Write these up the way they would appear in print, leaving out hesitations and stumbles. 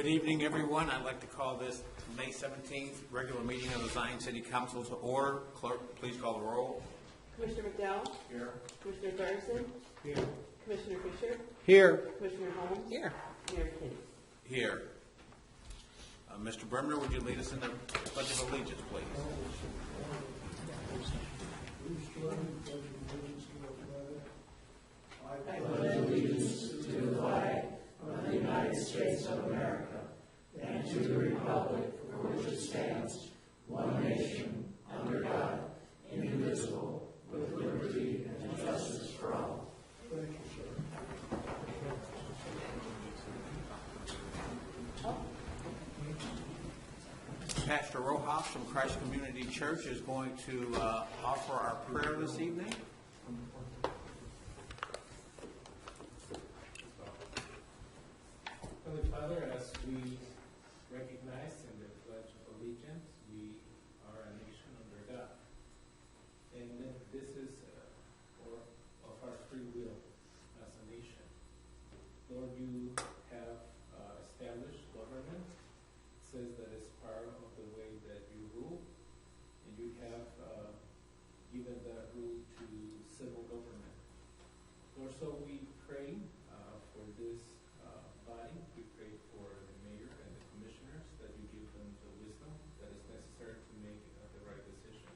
Good evening, everyone. I'd like to call this May 17th regular meeting of the Zion City Council to order. Clerk, please call the roll. Commissioner McDowell? Here. Commissioner Garrison? Here. Commissioner Fisher? Here. Commissioner Holmes? Here. Mayor King? Here. Mr. Bremner, would you lead us in the Pledge of Allegiance, please? I pledge allegiance to the flag of the United States of America and to the republic for which it stands, one nation, under God, indivisible, with liberty and justice for all. Thank you, sir. Pastor Rojas from Christ Community Church is going to offer our prayer this evening. Holy Father, as we recognize in the Pledge of Allegiance, we are a nation under God. And this is of our free will as a nation. Lord, you have established government. It says that it's part of the way that you rule. And you have given that rule to civil government. Lord, so we pray for this body. We pray for the mayor and the commissioners that you give them the wisdom that is necessary to make the right decisions.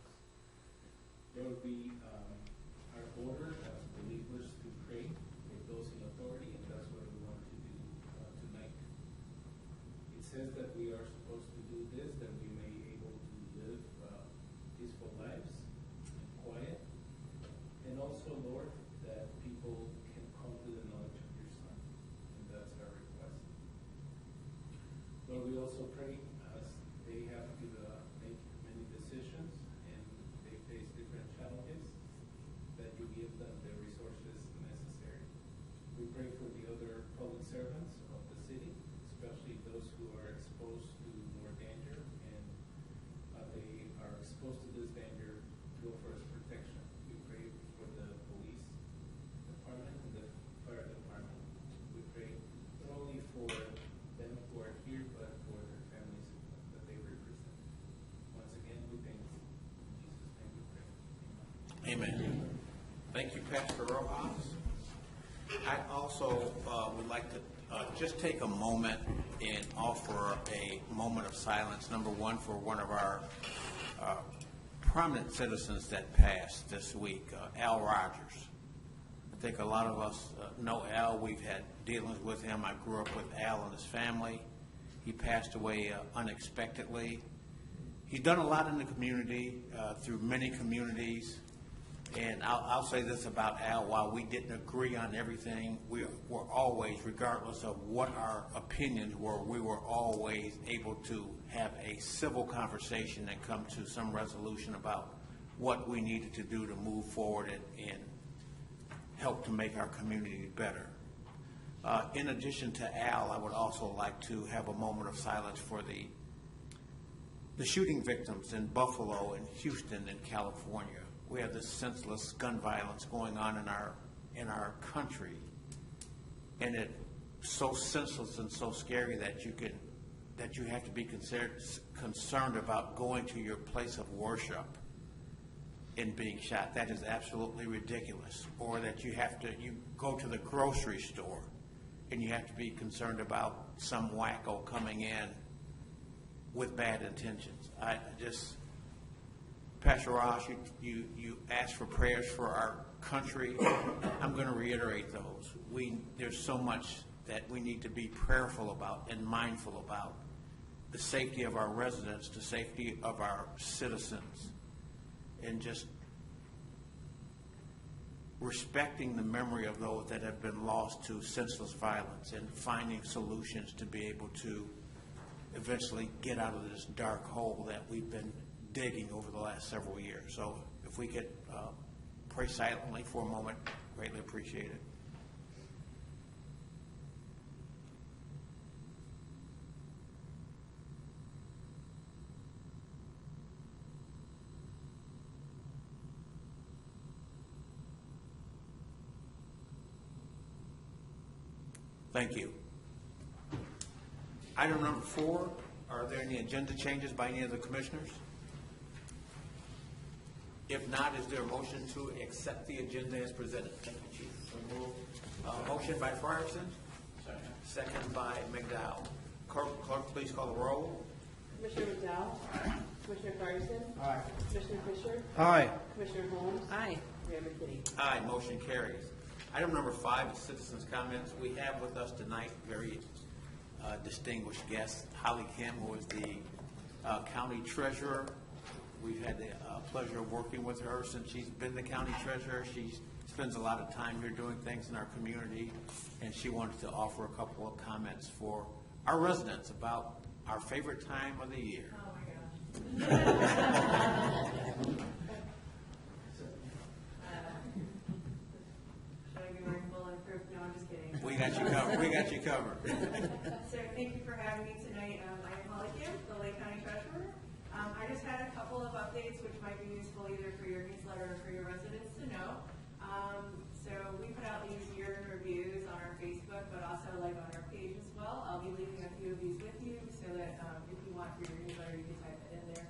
Lord, we are ordered as believers to pray for those in authority, and that's what we want to do tonight. It says that we are supposed to do this, that we may be able to live peaceful lives and quiet, and also, Lord, that people can come to the knowledge of your Son. And that's our request. Lord, we also pray as they have to make many decisions and they face different challenges, that you give them the resources necessary. We pray for the other public servants of the city, especially those who are exposed to more danger, and they are exposed to this danger to offer us protection. We pray for the police department and the fire department. We pray not only for them who are here, but for their families that they represent. Once again, we thank you. In Jesus' name we pray. Amen. Amen. Thank you, Pastor Rojas. I also would like to just take a moment and offer a moment of silence, number one, for one of our prominent citizens that passed this week, Al Rogers. I think a lot of us know Al. We've had dealings with him. I grew up with Al and his family. He passed away unexpectedly. He's done a lot in the community, through many communities. And I'll say this about Al: while we didn't agree on everything, we were always, regardless of what our opinions were, we were always able to have a civil conversation and come to some resolution about what we needed to do to move forward and help to make our community better. In addition to Al, I would also like to have a moment of silence for the shooting victims in Buffalo and Houston and California. We have this senseless gun violence going on in our country, and it's so senseless and so scary that you have to be concerned about going to your place of worship and being shot. That is absolutely ridiculous. Or that you go to the grocery store and you have to be concerned about some wacko coming in with bad intentions. Pastor Ross, you asked for prayers for our country. I'm going to reiterate those. There's so much that we need to be prayerful about and mindful about. The safety of our residents, the safety of our citizens, and just respecting the memory of those that have been lost to senseless violence and finding solutions to be able to eventually get out of this dark hole that we've been digging over the last several years. So if we could pray silently for a moment, greatly appreciate it. Thank you. Item number 4, are there any agenda changes by any of the commissioners? If not, is there a motion to accept the agenda as presented? Thank you, Chief. So moved. Motion by Frierson. Second by McDowell. Clerk, please call the roll. Commissioner McDowell? Aye. Commissioner Fryerson? Aye. Commissioner Fisher? Aye. Commissioner Holmes? Aye. Mayor McKinney? Aye, motion carries. Item number 5 is citizens' comments. We have with us tonight very distinguished guest, Holly Kim, who is the county treasurer. We've had the pleasure of working with her since she's been the county treasurer. She spends a lot of time here doing things in our community, and she wanted to offer a couple of comments for our residents about our favorite time of the year. Oh, my gosh. Should I be wearing bulletproof? No, I'm just kidding. We got you covered. We got you covered. So thank you for having me tonight. I'm Holly Kim, the Lake County Treasurer. I just had a couple of updates which might be useful either for your newsletter or for your residents to know. So we put out these year in reviews on our Facebook, but also like on our page as well. I'll be leaving a few of these with you so that if you want for your newsletter, you can type it in there.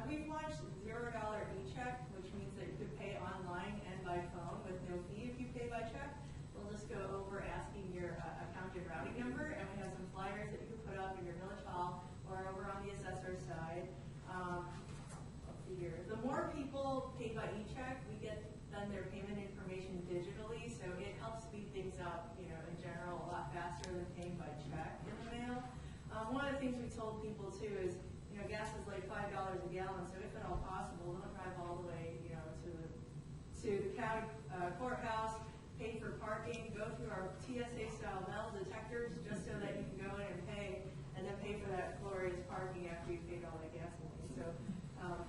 We've launched $0 e-check, which means that you could pay online and by phone with no fee if you pay by check. We'll just go over asking your account and routing number, and we have some flyers that you can put up in your village hall or over on the assessor's side. Let's see here. The more people pay by e-check, we get then their payment information digitally, so it helps speed things up, in general, a lot faster than paying by check in the mail. One of the things we told people too is, gas is like $5 a gallon, so if at all possible, don't drive all the way, to the county courthouse, pay for parking, go through our TSA-style metal detectors just so that you can go in and pay, and then pay for that glorious parking after you've paid all that gasoline. So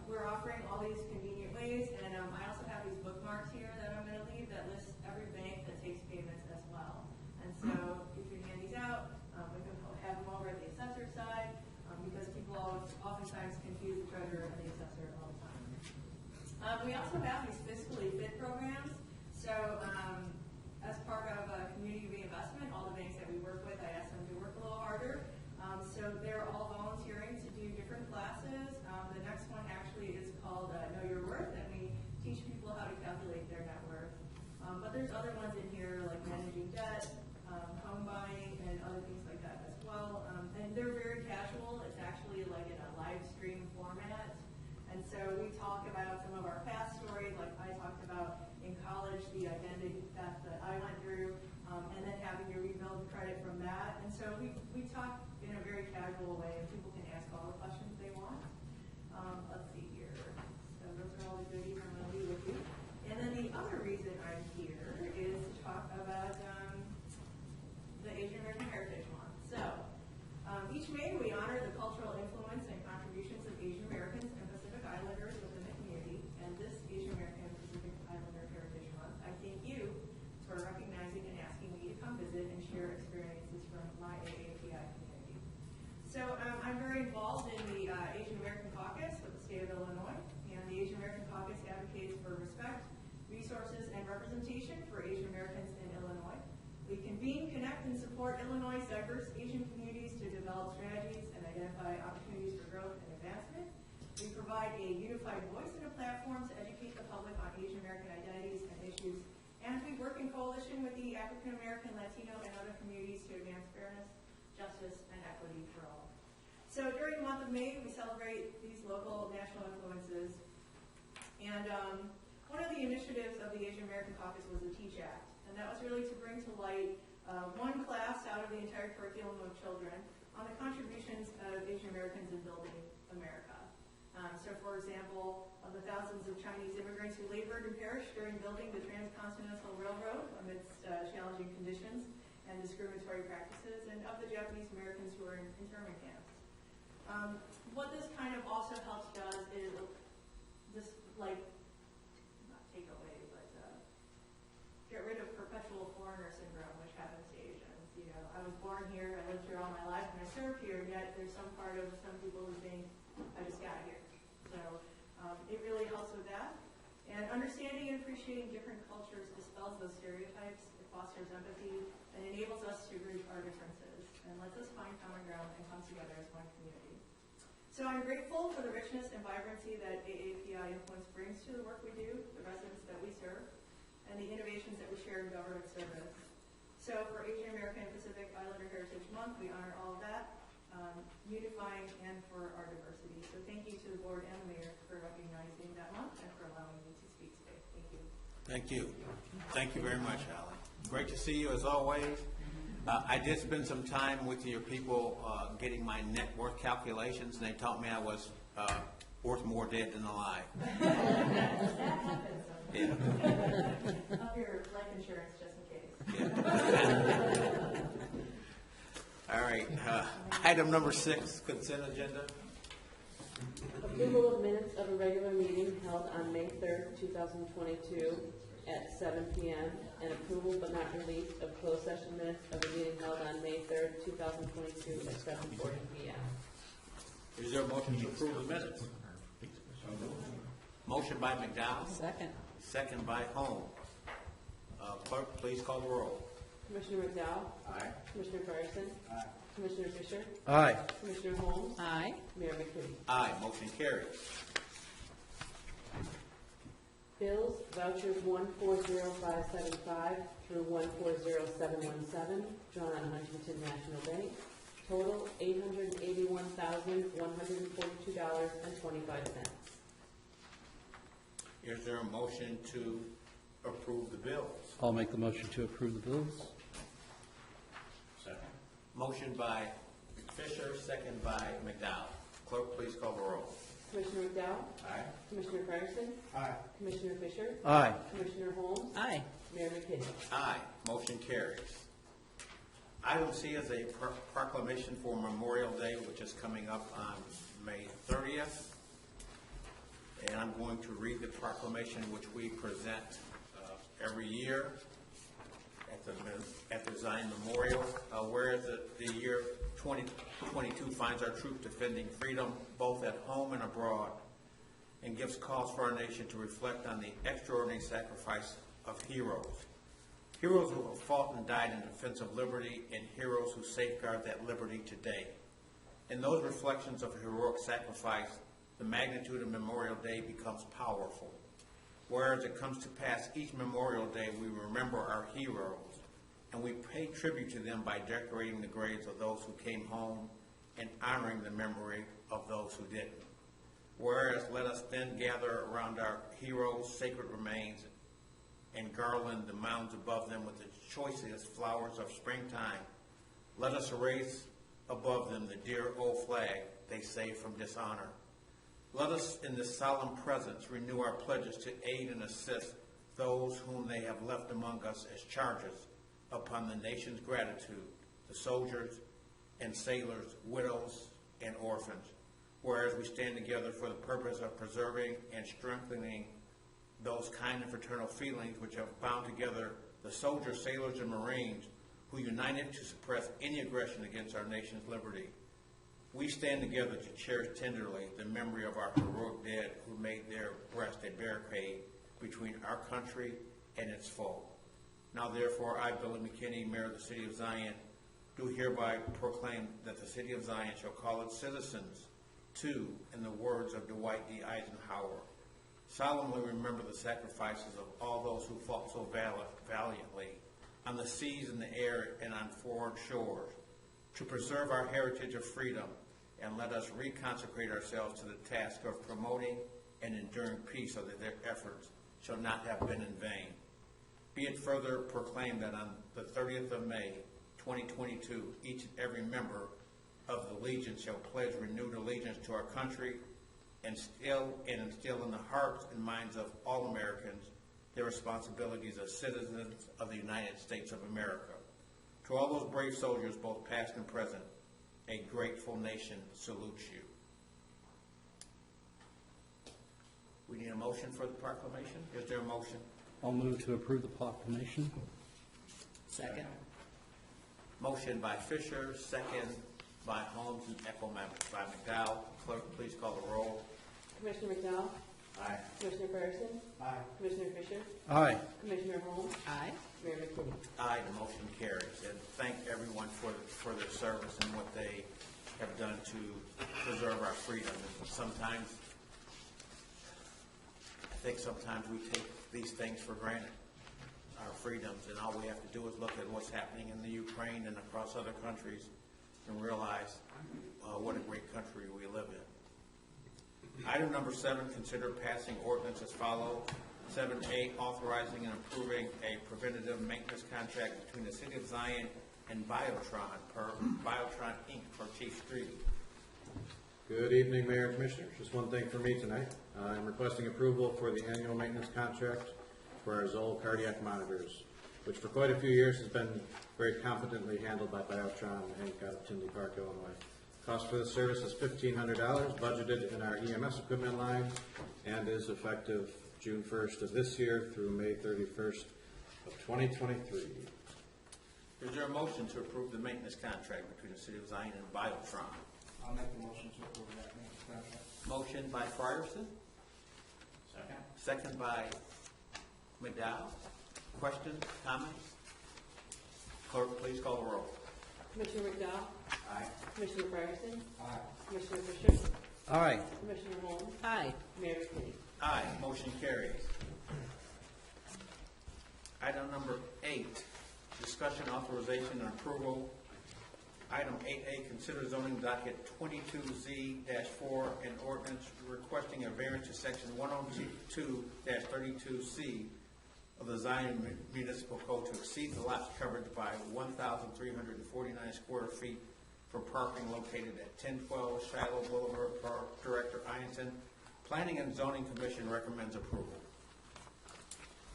we're offering all these convenient ways, and I also have these bookmarks here that I'm going to leave that lists every bank that takes payments as well. And so you can hand these out. We can have them over at the assessor side because people oftentimes confuse the treasurer and the assessor all the time. We also have these fiscally fit programs. So as part of community reinvestment, all the banks that we work with, I ask them to work a little harder. So they're all volunteering to do different classes. The next one actually is called Know Your Worth, and we teach people how to calculate their net worth. But there's other ones in here like managing debt, home buying, and other things like that as well. And they're very casual. It's actually like in a live stream format. And so we talk about some of our past stories, like I talked about in college, the identity theft that I went through, and then having to rebuild credit from that. And so we talk in a very casual way, and people can ask all the questions they want. Let's see here. So those are all the goodies I'm going to leave with you. And then the other reason I'm here is to talk about the Asian American Heritage Month. So each May we honor the cultural influence and contributions of Asian Americans and Pacific Islanders within the community. And this Asian American and Pacific Islander Heritage Month, I thank you for recognizing and asking me to come visit and share experiences from my AAPI community. So I'm very involved in the Asian American Caucus with the state of Illinois, and the Asian American Caucus advocates for respect, resources, and representation for Asian Americans in Illinois. We convene, connect, and support Illinois' diverse Asian communities to develop strategies and identify opportunities for growth and advancement. We provide a unified voice and a platform to educate the public on Asian American identities and issues. And we work in coalition with the African American, Latino, and other communities to advance fairness, justice, and equity for all. So during the month of May, we celebrate these local national influences. And one of the initiatives of the Asian American Caucus was the Teach Act. And that was really to bring to light one class out of the entire curriculum of children on the contributions of Asian Americans in building America. So for example, of the thousands of Chinese immigrants who labored and perished during building the Transcontinental Railroad amidst challenging conditions and discriminatory practices, and of the Japanese Americans who were in internment camps. What this kind of also helps does is just like, not take away, but get rid of perpetual foreigner syndrome, which happens to Asians. I was born here, I lived here all my life, and I served here, and yet there's some part of some people who think, I just got here. So it really helps with that. And understanding and appreciating different cultures dispels those stereotypes, it fosters empathy, and enables us to bridge our differences. And and lets us find common ground and come together as one community. So I'm grateful for the richness and vibrancy that AAPI influence brings to the work we do, the residents that we serve, and the innovations that we share in government service. So for Asian American and Pacific Islander Heritage Month, we honor all of that, unifying and for our diversity. So thank you to the board and the mayor for recognizing that month and for allowing me to speak today. Thank you. Thank you. Thank you very much, Alan. Great to see you as always. I did spend some time with your people getting my net worth calculations, and they taught me I was worth more dead than alive. That happens. Yeah. Up your life insurance just in case. Yeah. All right. Item number 6, consent agenda. Approval of minutes of a regular meeting held on May 3rd, 2022 at 7 p.m. and approval but not release of closed session minutes of a meeting held on May 3rd, 2022 at 7:40 p.m. Is there a motion to approve the minutes? Motion by McDowell. Second. Second by Holmes. Clerk, please call the roll. Commissioner McDowell? Aye. Commissioner Fryerson? Aye. Commissioner Fisher? Aye. Commissioner Holmes? Aye. Mayor McKinney? Aye. Motion carries. Bills, vouchers 140575 through 140717, drawn on Huntington National Bank. Total $881,142.25. Is there a motion to approve the bills? I'll make the motion to approve the bills. Second. Motion by Fisher, second by McDowell. Clerk, please call the roll. Commissioner McDowell? Aye. Commissioner Fryerson? Aye. Commissioner Fisher? Aye. Commissioner Holmes? Aye. Mayor McKinney? Aye. Motion carries. Item C is a proclamation for Memorial Day, which is coming up on May 30th. And I'm going to read the proclamation which we present every year at the Zion Memorial. Whereas the year 2022 finds our troops defending freedom both at home and abroad, and gives cause for our nation to reflect on the extraordinary sacrifice of heroes. Heroes who have fought and died in defense of liberty, and heroes who safeguard that liberty today. In those reflections of heroic sacrifice, the magnitude of Memorial Day becomes powerful. Whereas it comes to pass each Memorial Day, we remember our heroes, and we pay tribute to them by decorating the graves of those who came home and honoring the memory of those who didn't. Whereas let us then gather around our heroes' sacred remains and garland the mounds above them with the choicest flowers of springtime. Let us raise above them the dear old flag they saved from dishonor. Let us in this solemn presence renew our pledges to aid and assist those whom they have left among us as charges upon the nation's gratitude, the soldiers and sailors, widows and orphans. Whereas we stand together for the purpose of preserving and strengthening those kind and fraternal feelings which have bound together the soldiers, sailors, and Marines who united to suppress any aggression against our nation's liberty. We stand together to cherish tenderly the memory of our heroic dead who made their breast a barricade between our country and its foe. Now therefore, I, Billy McKinney, Mayor of the City of Zion, do hereby proclaim that the City of Zion shall call its citizens to, in the words of Dwight D. Eisenhower, solemnly remember the sacrifices of all those who fought so valiantly on the seas, in the air, and on foreign shores, to preserve our heritage of freedom, and let us reconsecrate ourselves to the task of promoting and enduring peace so that their efforts shall not have been in vain. Be it further proclaimed that on the 30th of May, 2022, each and every member of the Legion shall pledge renewed allegiance to our country and instill in the hearts and minds of all Americans their responsibilities as citizens of the United States of America. To all those brave soldiers, both past and present, a grateful nation salutes you. We need a motion for the proclamation. Is there a motion? I'll move to approve the proclamation. Second. Motion by Fisher, second by Holmes, and echo by McDowell. Clerk, please call the roll. Commissioner McDowell? Aye. Commissioner Fryerson? Aye. Commissioner Fisher? Aye. Commissioner Holmes? Aye. Mayor McKinney? Aye, the motion carries. And thank everyone for their service and what they have done to preserve our freedom. And sometimes, I think sometimes we take these things for granted, our freedoms, and all we have to do is look at what's happening in the Ukraine and across other countries and realize what a great country we live in. Item number 7, consider passing ordinance as follows. 7A, authorizing and approving a preventative maintenance contract between the City of Zion and Biotron per Biotron Inc. for Chief Street. Good evening, Mayor and Commissioners. Just one thing for me tonight. I'm requesting approval for the annual maintenance contract for our Zoll cardiac monitors, which for quite a few years has been very competently handled by Biotron Inc. out of Tinley Park, Illinois. Cost for the service is $1,500, budgeted in our EMS equipment line, and is effective June 1st of this year through May 31st of 2023. Is there a motion to approve the maintenance contract between the City of Zion and Biotron? I'll make the motion to approve that maintenance contract. Motion by Fryerson, Second. second by McDowell. Questions, comments? Clerk, please call the roll. Commissioner McDowell? Aye. Commissioner Fryerson? Aye. Commissioner Fisher? Aye. Commissioner Holmes? Aye. Mayor McKinney? Aye, motion carries. Item number 8, discussion, authorization, and approval. Item 8A, consider zoning docket 22Z-4 and ordinance requesting a variance to section 102-32C of the Zion Municipal Code to exceed the lot coverage by 1,349 square feet for parking located at 1012 Shiloh Boulevard. Park Director Ianson. Planning and Zoning Commission recommends approval.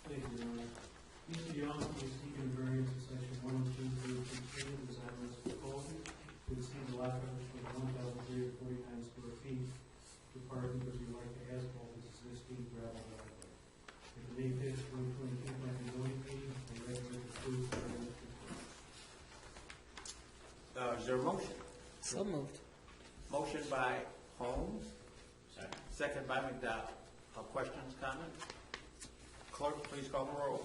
Thank you, Your Honor. Mr. Young is seeking variance in section 102.3 of the Zion Municipal Code to exceed the lot coverage of 1,349 square feet for parking because we like to asphalt this existing gravel driveway. At the May 5th, 2022 planning and zoning meeting, the recommend approval for variance request. Is there a motion? So moved. Motion by Holmes, Second. second by McDowell. Questions, comments? Clerk, please call the roll.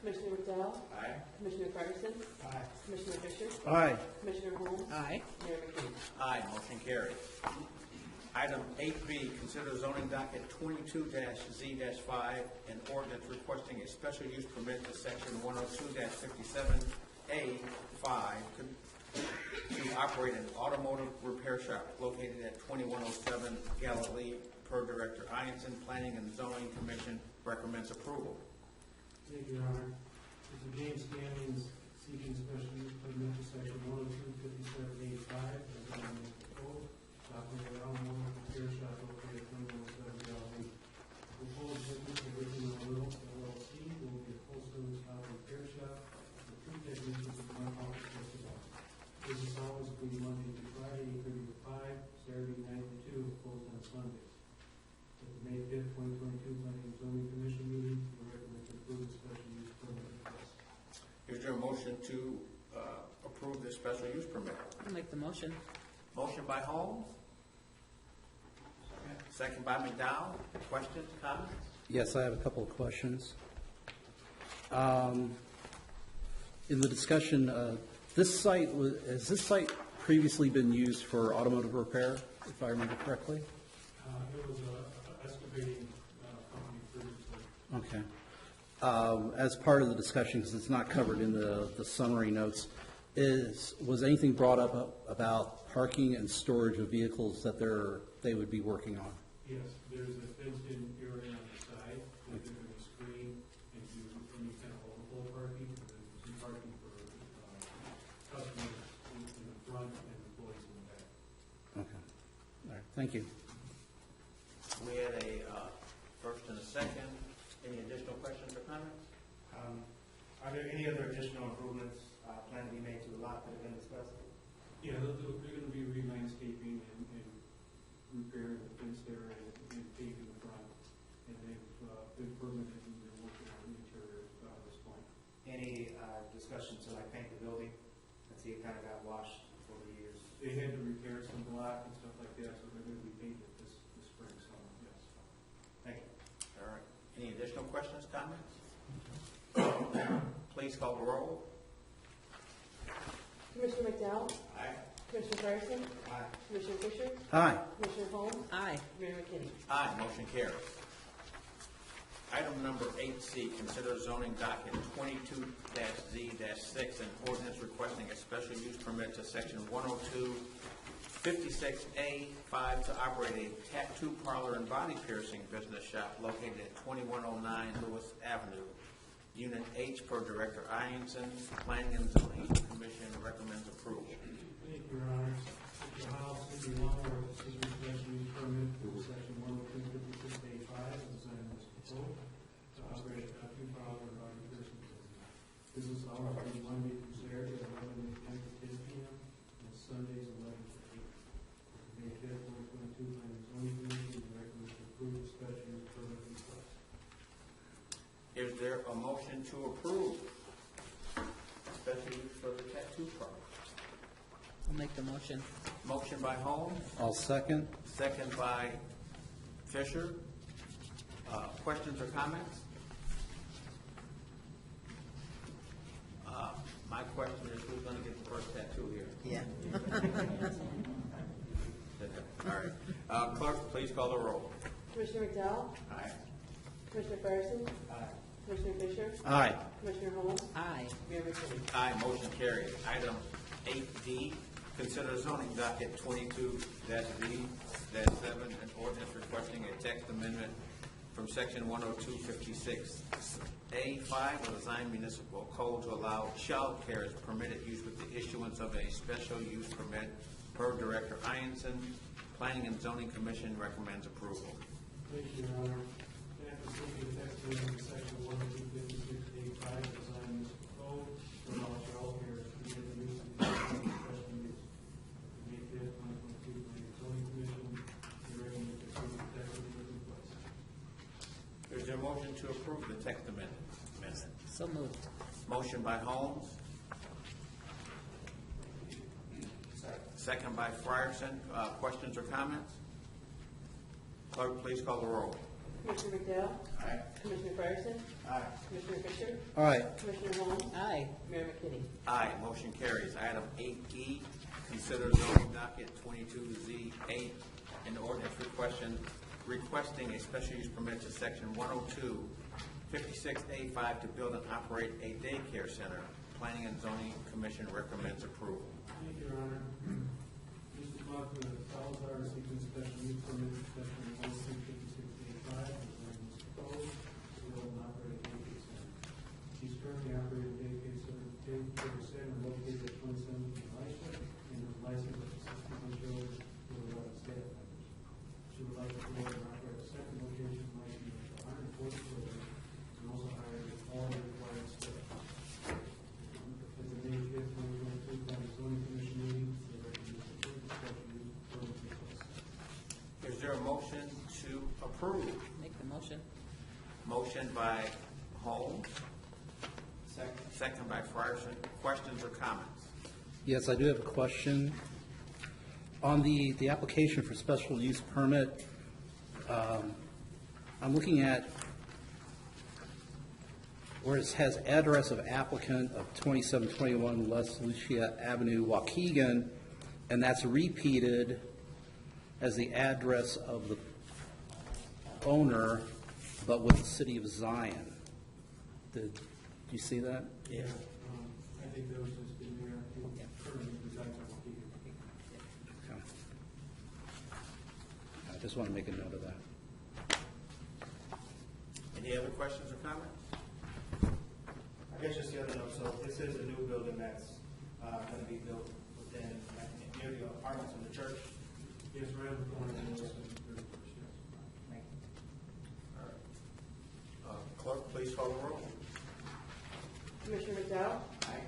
Commissioner McDowell? Aye. Commissioner Fryerson? Aye. Commissioner Fisher? Aye. Commissioner Holmes? Aye. Mayor McKinney? Aye, motion carries. Item 8B, consider zoning docket 22-Z-5 and ordinance requesting a special use permit to section 102-57A5 to operate an automotive repair shop located at 2107 Galilee per Director Ianson. Planning and Zoning Commission recommends approval. Thank you, Your Honor. Mr. James Scanlon is seeking special use permit to section 102.57A5 of the Zion Municipal Code to operate an automotive repair shop located at 2107 Galilee. Proposed business of Original Little LLC will be a full-service auto repair shop with 3 technicians and 1 office personnel. Business hours will be Monday through Friday, 8:30 to 5, Saturday 9 to 2, closed on Sundays. At the May 5th, 2022 Planning and Zoning Commission meeting, we recommend to approve the special use permit request. Is there a motion to approve this special use permit? I'll make the motion. Motion by Holmes. Second by McDowell. Questions, comments? Yes, I have a couple of questions. In the discussion, has this site previously been used for automotive repair, if I remember correctly? It was a excavating company previously. Okay. As part of the discussion, because it's not covered in the summary notes, was anything brought up about parking and storage of vehicles that they would be working on? Yes, there's a fenced-in area on the side that they're going to screen and do any kind of overflow parking, and then some parking for customers in the front and employees in the back. Okay. All right, thank you. We had a first and a second. Any additional questions or comments? Are there any other additional improvements planned to be made to the lot that have been discussed? Yeah, they're going to be re-landscaping and repairing the fence area and paving the front, and they've been permitted and they're working on the interior at this point. Any discussion to like paint the building? I see it kind of got washed over the years. They had to repair some block and stuff like that, so they're going to be painting it this spring, so yes. Thank you. Any additional questions, comments? Please call the roll. Commissioner McDowell? Aye. Commissioner Fryerson? Aye. Commissioner Fisher? Aye. Commissioner Holmes? Aye. Mayor McKinney? Aye, motion carries. Item number 8C, consider zoning docket 22-Z-6 and ordinance requesting a special use permit to section 102-56A-5 to operate a tattoo parlor and body piercing business shop located at 2109 Lewis Avenue, Unit H, per Director Ianson. Planning and Zoning Commission recommends approval. Thank you, Your Honors. Mr. House, City Lawnmower, seeking special use permit for section 102-56A-5 of the zoning municipal code to operate a tattoo parlor and body piercing business. Business hours are Monday through Saturday, 11 a.m. to 10 p.m., and Sundays, 11 to 8. May 5th, 2022, Planning and Zoning Commission recommends to approve the special use permit request. Is there a motion to approve special use for the tattoo parlor? I'll make the motion. Motion by Holmes, I'll second. second by Fisher. Questions or comments? My question is, who's going to get the first tattoo here? Yeah. All right. Clerk, please call the roll. Commissioner McDowell? Aye. Commissioner Fryerson? Aye. Commissioner Fisher? Aye. Commissioner Holmes? Aye. Mayor McKinney? Aye, motion carries. Item 8D, consider zoning docket 22-Z-7 and ordinance requesting a text amendment from section 102-56A-5 of the Zion Municipal Code to allow child care as permitted use with the issuance of a special use permit per Director Ianson. Planning and Zoning Commission recommends approval. Thank you, Your Honor. After seeking text amendment to section 102-56A-5 of the zoning municipal code to allow child care to be the use of the special use. May 5th, 2022, Planning and Zoning Commission recommends to approve the text amendment request. Is there a motion to approve the text amendment? So moved. Motion by Holmes. Second by Frierson. Questions or comments? Clerk, please call the roll. Commissioner McDowell? Aye. Commissioner Fryerson? Aye. Commissioner Fisher? Aye. Commissioner Holmes? Aye. Mayor McKinney? Aye, motion carries. Item 8E, consider zoning docket 22Z8 and ordinance requesting a special use permit to section 102-56A-5 to build and operate a daycare center. Planning and Zoning Commission recommends approval. Thank you, Your Honor. Mr. Buckner, Salazar is seeking special use permit to section 102-56A-5 of the zoning municipal code to build and operate a daycare center. He's currently operating a daycare center located at 27 Elisha and is licensed up to 61 children with 11 staff members. She would like to build and operate a second location licensed up to 140 children and also hire all the required staff. At the May 5th, 2022, Planning and Zoning Commission meeting, they recommend to approve the special use permit request. Is there a motion to approve? Make the motion. Motion by Holmes, Second. second by Frierson. Questions or comments? Yes, I do have a question. On the application for special use permit, I'm looking at where it has address of applicant of 2721 West Lucia Avenue, Waukegan, and that's repeated as the address of the owner, but with the city of Zion. Did you see that? Yeah. I think that was just in there, who currently resides on Waukegan. Okay. I just want to make a note of that. Any other questions or comments? I guess just the other note, so this is a new building that's going to be built within, near the apartments in the church. Yes, right on the corner of Wilson and 31st, yes. All right. Clerk, please call the roll. Commissioner McDowell? Aye.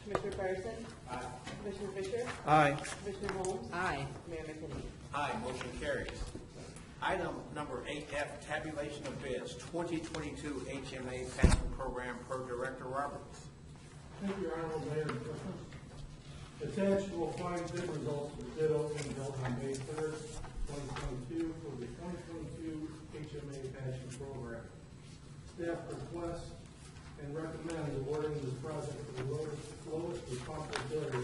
Commissioner Fryerson? Aye. Commissioner Fisher? Aye. Commissioner Holmes? Aye. Mayor McKinney? Aye, motion carries. Item number 8F, tabulation of bids, 2022 HMA Passion Program per Director Roberts. Thank you, Honorable Mayor and Commissioners. Attached, you will find bid results for the bid opening held on May 3rd, 2022 for the 2022 HMA Passion Program. Staff requests and recommends awarding this project to the lowest responsible bidder,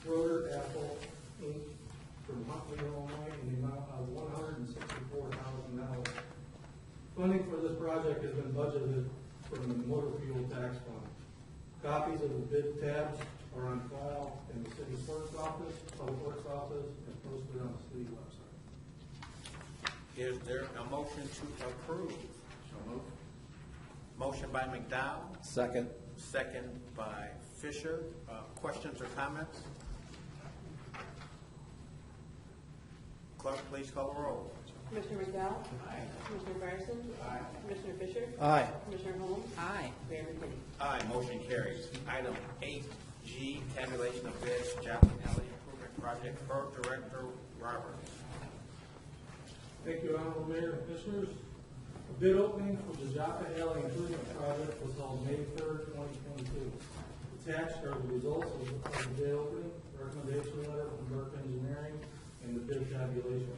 Schroeder Apple Inc. from Huntley, Illinois, in the amount of $164,000. Funding for this project has been budgeted from the motor fuel tax fund. Copies of the bid tabs are on file in the city clerk's office, public works office, and posted on the city website. Is there a motion to approve? So moved. Motion by McDowell, Second. second by Fisher. Questions or comments? Clerk, please call the roll. Commissioner McDowell? Aye. Commissioner Fryerson? Aye. Commissioner Fisher? Aye. Commissioner Holmes? Aye. Mayor McKinney? Aye, motion carries. Item 8G, tabulation of bids, Joplin Alley Improvement Project, per Director Roberts. Thank you, Honorable Mayor and Commissioners. A bid opening for the Joppa Alley Improvement Project was held May 3rd, 2022. Attached are the results of the bid opening, recommendation letter from Burke Engineering, and the bid tabulation.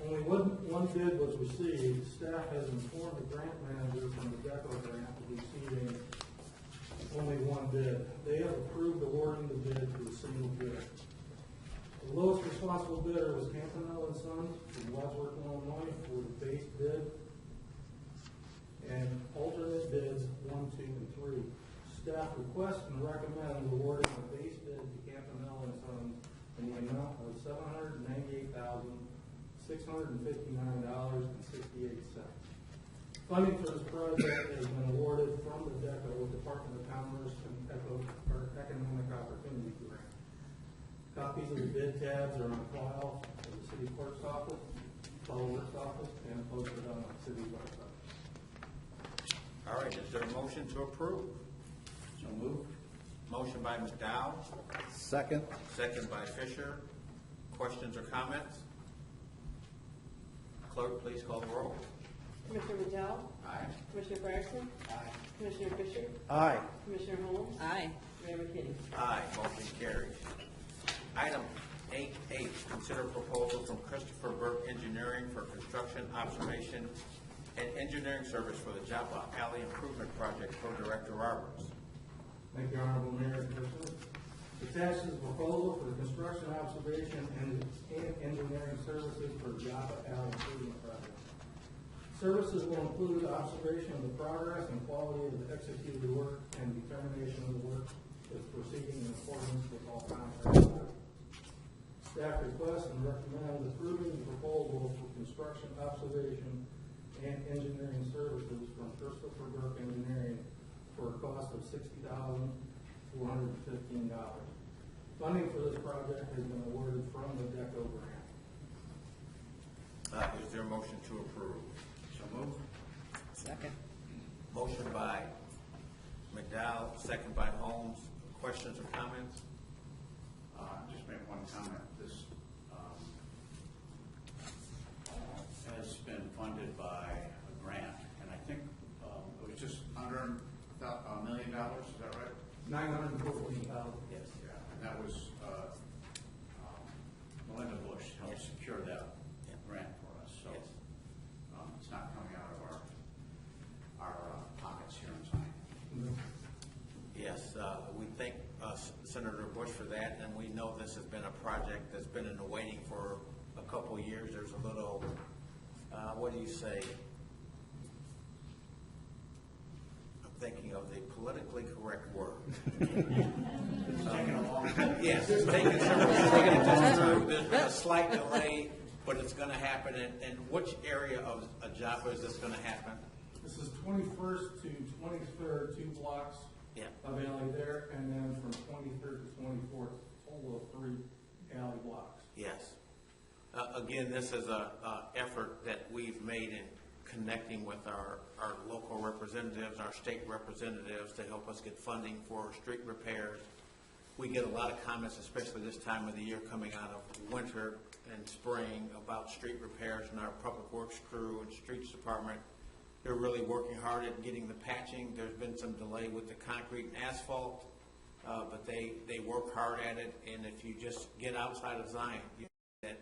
Only one bid was received. Staff has informed the grant manager from the DECO grant of receiving only one bid. They have approved awarding the bid to a single bidder. The lowest responsible bidder was Campanella and Sons from Wadsworth, Illinois, for the base bid and alternate bids 1, 2, and 3. Staff requests and recommends awarding the base bid to Campanella and Sons in the amount of $798,659.68. Funding for this project has been awarded from the DECO Department of Commerce and Economic Opportunity Grant. Copies of the bid tabs are on file in the city clerk's office, public works office, and posted on the city website. All right, is there a motion to approve? So moved. Motion by McDowell, Second. second by Fisher. Questions or comments? Clerk, please call the roll. Commissioner McDowell? Aye. Commissioner Fryerson? Aye. Commissioner Fisher? Aye. Commissioner Holmes? Aye. Mayor McKinney? Aye, motion carries. Item 8H, consider proposal from Christopher Burke Engineering for construction, observation, and engineering service for the Joppa Alley Improvement Project for Director Roberts. Thank you, Honorable Mayor and Commissioners. Attached is a proposal for the construction, observation, and engineering services for the Joppa Alley Improvement Project. Services will include observation of the progress and quality of the executed work and determination of the work is proceeding in accordance with all contracts. Staff requests and recommends approving the proposal for construction, observation, and engineering services from Christopher Burke Engineering for a cost of $60,415. Funding for this project has been awarded from the DECO grant. Is there a motion to approve? So moved. Second. Motion by McDowell, second by Holmes. Questions or comments? Just make one comment. This has been funded by a grant, and I think it was just under $1 million. Is that right? $914,000. Yes. Yeah, and that was Melinda Bush helped secure that grant for us. So it's not coming out of our pockets here in Zion. Yes, we thank Senator Bush for that, and we know this has been a project that's been in the waiting for a couple of years. There's a little, what do you say? I'm thinking of the politically correct word. Yes, it's taken several years to get this through. There's been a slight delay, but it's going to happen. And which area of Joppa is this going to happen? This is 21st to 23rd, 2 blocks of alley there, and then from 23rd to 24th, total of 3 alley blocks. Yes. Again, this is a effort that we've made in connecting with our local representatives, our state representatives, to help us get funding for street repairs. We get a lot of comments, especially this time of the year coming out of winter and spring, about street repairs, and our public works crew and streets department. They're really working hard at getting the patching. There's been some delay with the concrete and asphalt, but they work hard at it. And if you just get outside of Zion, you see that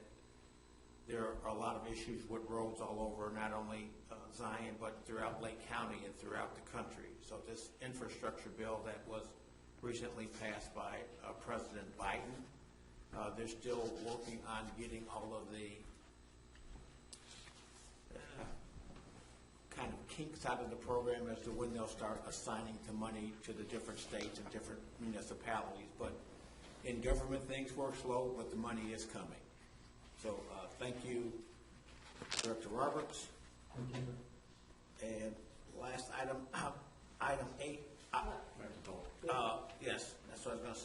there are a lot of issues with roads all over, not only Zion, but throughout Lake County and throughout the country. So this infrastructure bill that was recently passed by President Biden, they're still working on getting all of the kind of kinks out of the program as to when they'll start assigning the money to the different states and different municipalities. But in government, things work slow, but the money is coming. So thank you, Director Roberts. Thank you. And last item, item 8. Yes, that's what I was going to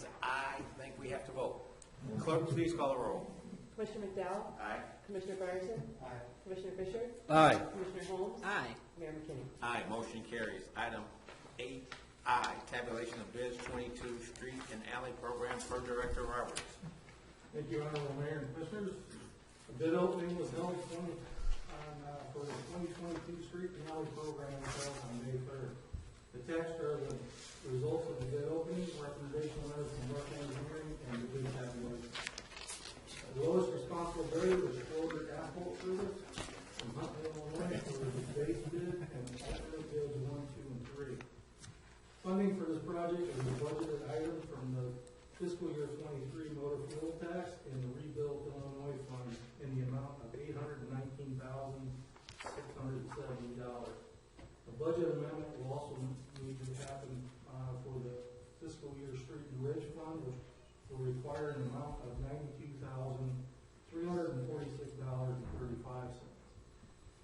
say. I think we have to vote. Clerk, please call the roll. Commissioner McDowell? Aye. Commissioner Fryerson? Aye. Commissioner Fisher? Aye. Commissioner Holmes? Aye. Mayor McKinney? Aye, motion carries. Item 8I, tabulation of bids, 22 street and alley program per Director Roberts. Thank you, Honorable Mayor and Commissioners. The bid opening was held for the 2022 street and alley program held on May 3rd. The text are the results of the bid opening, recommendation letters from Rush Engineering, and the bid tabulation. The lowest responsible bidder was Boulevard Asphalt Service from Huntsville, Illinois, for the base bid and alternate bids 1, 2, and 3. Funding for this project is a budgeted item from the fiscal year 23 motor fuel tax and the Rebuild Illinois Fund in the amount of $819,670. A budget amendment will also need to happen for the fiscal year street and bridge fund, which will require an amount of $92,346.35.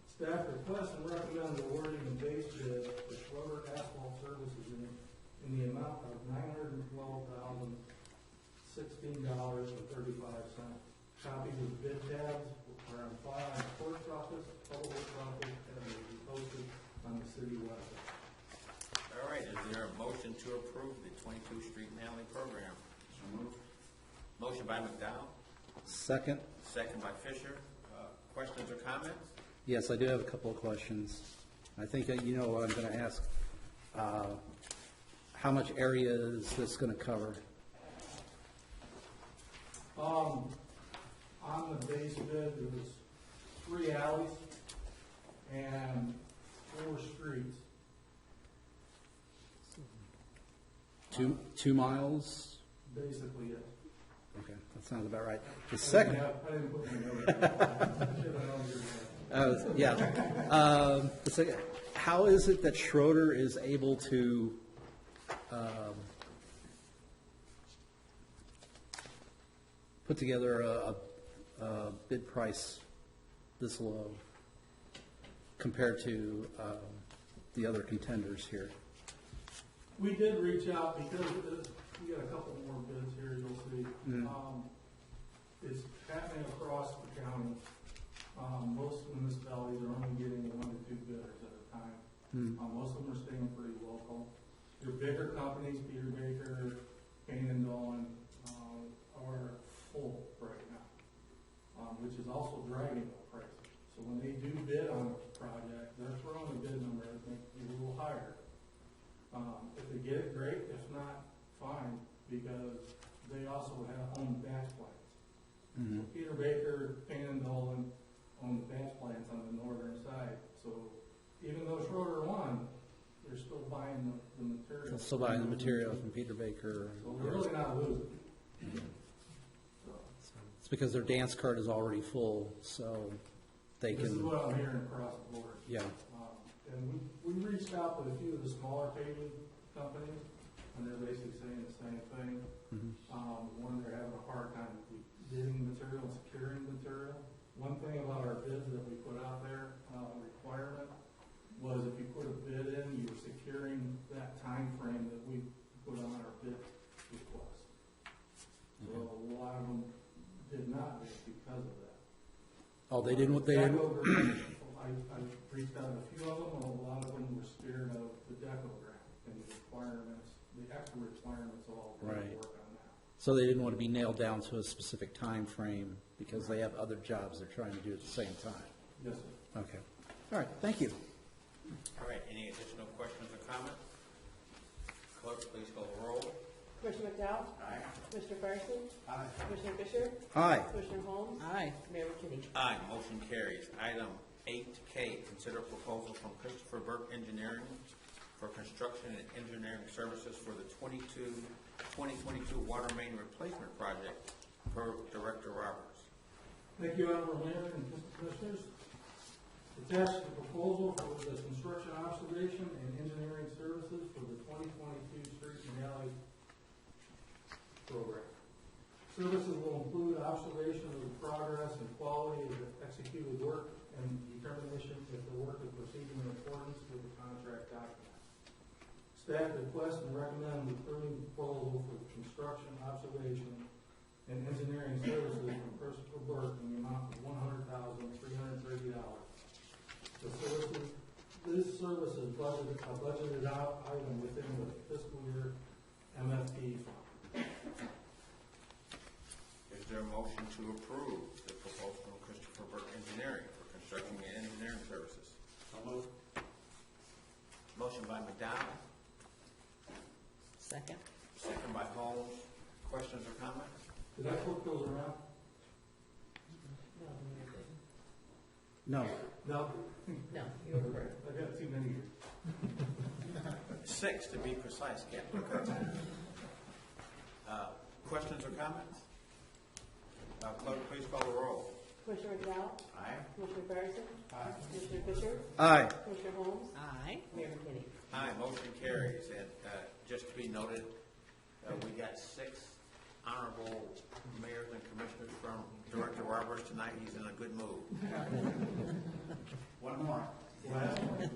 Staff requests and recommend awarding the base bid to Schroeder Asphalt Services in the amount of $912,016.35. Copies of the bid tabs are on file in the clerk's office, public works office, and will be posted on the city website. All right, is there a motion to approve the 22 street and alley program? So moved. Motion by McDowell, Second. second by Fisher. Questions or comments? Yes, I do have a couple of questions. I think you know what I'm going to ask. How much area is this going to cover? On the base bid, there was 3 alleys and 4 streets. 2 miles? Basically, yes. Okay, that sounds about right. The I second, didn't put my notes. I should have known you. yeah. The second, how is it that Schroeder is able to put together a bid price this low compared to the other contenders here? We did reach out because we got a couple more bids here, you'll see. It's happening across the county. Most municipalities are only getting 1 to 2 bidders at a time. Most of them are staying pretty local. Your bigger companies, Peter Baker, Payne and Dolan, are full right now, which is also driving up prices. So when they do bid on a project, they're throwing a bid number that may be a little higher. If they get it, great. If not, fine, because they also have own batch plants. So Peter Baker, Payne and Dolan own the batch plants on the northern side. So even though Schroeder won, they're still buying the material. Still buying the material from Peter Baker. So we're really not losing. So It's because their dance card is already full, so they this is can, what I'm hearing across the board. yeah. And we reached out with a few of the smaller paving companies, and they're basically saying the same thing. One, they're having a hard time getting material and securing material. One thing about our bids that we put out there, requirement, was if you put a bid in, you were securing that time frame that we put on our bid request. So a lot of them did not bid because of that. Oh, they didn't, they didn't, I reached out to a few of them, and a lot of them were scared of the DECO grant and the requirements, the extra requirements all Right. work on that. so they didn't want to be nailed down to a specific time frame because they have other jobs they're trying to do at the same time. Yes, sir. Okay. All right, thank you. All right, any additional questions or comments? Clerk, please call the roll. Commissioner McDowell? Aye. Commissioner Fryerson? Aye. Commissioner Fisher? Aye. Commissioner Holmes? Aye. Mayor McKinney? Aye, motion carries. Item 8K, consider proposal from Christopher Burke Engineering for construction and engineering services for the 2022 water main replacement project per Director Roberts. Thank you, Honorable Mayor and Commissioners. Attached to the proposal for the construction observation and engineering services for the 2022 street and alley program. Services will include observation of the progress and quality of the executed work and determination if the work is proceeding in accordance with the contract document. Staff request and recommend approving the proposal for the construction observation and engineering services from Christopher Burke in the amount of $100,330. This service is budgeted out item within the fiscal year MFP fund. Is there a motion to approve the proposal from Christopher Burke Engineering for construction and engineering services? So moved. Motion by McDowell, Second. second by Holmes. Questions or comments? Did I flip those around? No. No. No, you were correct. I got too many here. 6 to be precise, Captain. Questions or comments? Clerk, please call the roll. Commissioner McDowell? Aye. Commissioner Fryerson? Aye. Commissioner Fisher? Aye. Commissioner Holmes? Aye. Mayor McKinney? Aye, motion carries. And just to be noted, we got 6 honorable mayors and commissioners from Director Roberts tonight. He's in a good mood. One more. Last one.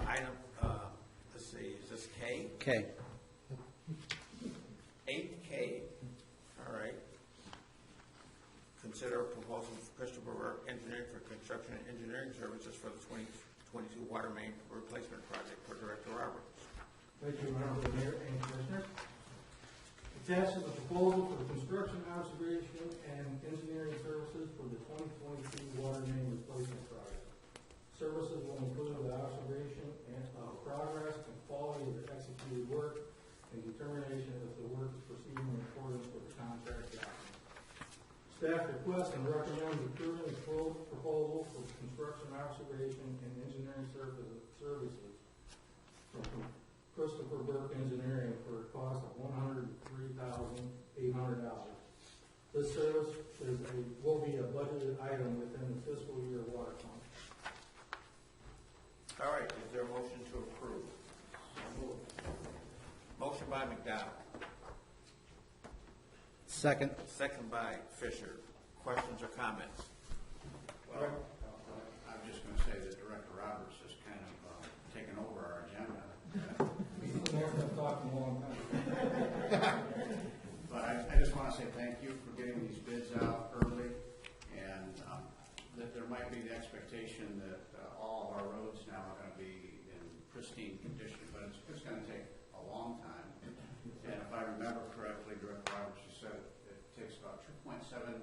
Item, let's see, is this K? K. 8K, all right. Consider a proposal for Christopher Burke Engineering for construction and engineering services for the 2022 water main replacement project for Director Roberts. Thank you, Honorable Mayor and Commissioners. Attached to the proposal for the construction observation and engineering services for the 2022 water main replacement project. Services will include the observation and progress and quality of the executed work and determination if the work is proceeding in accordance with the contract document. Staff requests and recommends approving the proposal for the construction observation and engineering services from Christopher Burke Engineering for a cost of $103,800. This service will be a budgeted item within the fiscal year water fund. All right, is there a motion to approve? Motion by McDowell, Second. second by Fisher. Questions or comments? Well, I'm just going to say that Director Roberts has kind of taken over our agenda. I've talked in a long time. But I just want to say thank you for getting these bids out early, and that there might be the expectation that all of our roads now are going to be in pristine condition, but it's going to take a long time. And if I remember correctly, Director Roberts, you said it takes about $2.7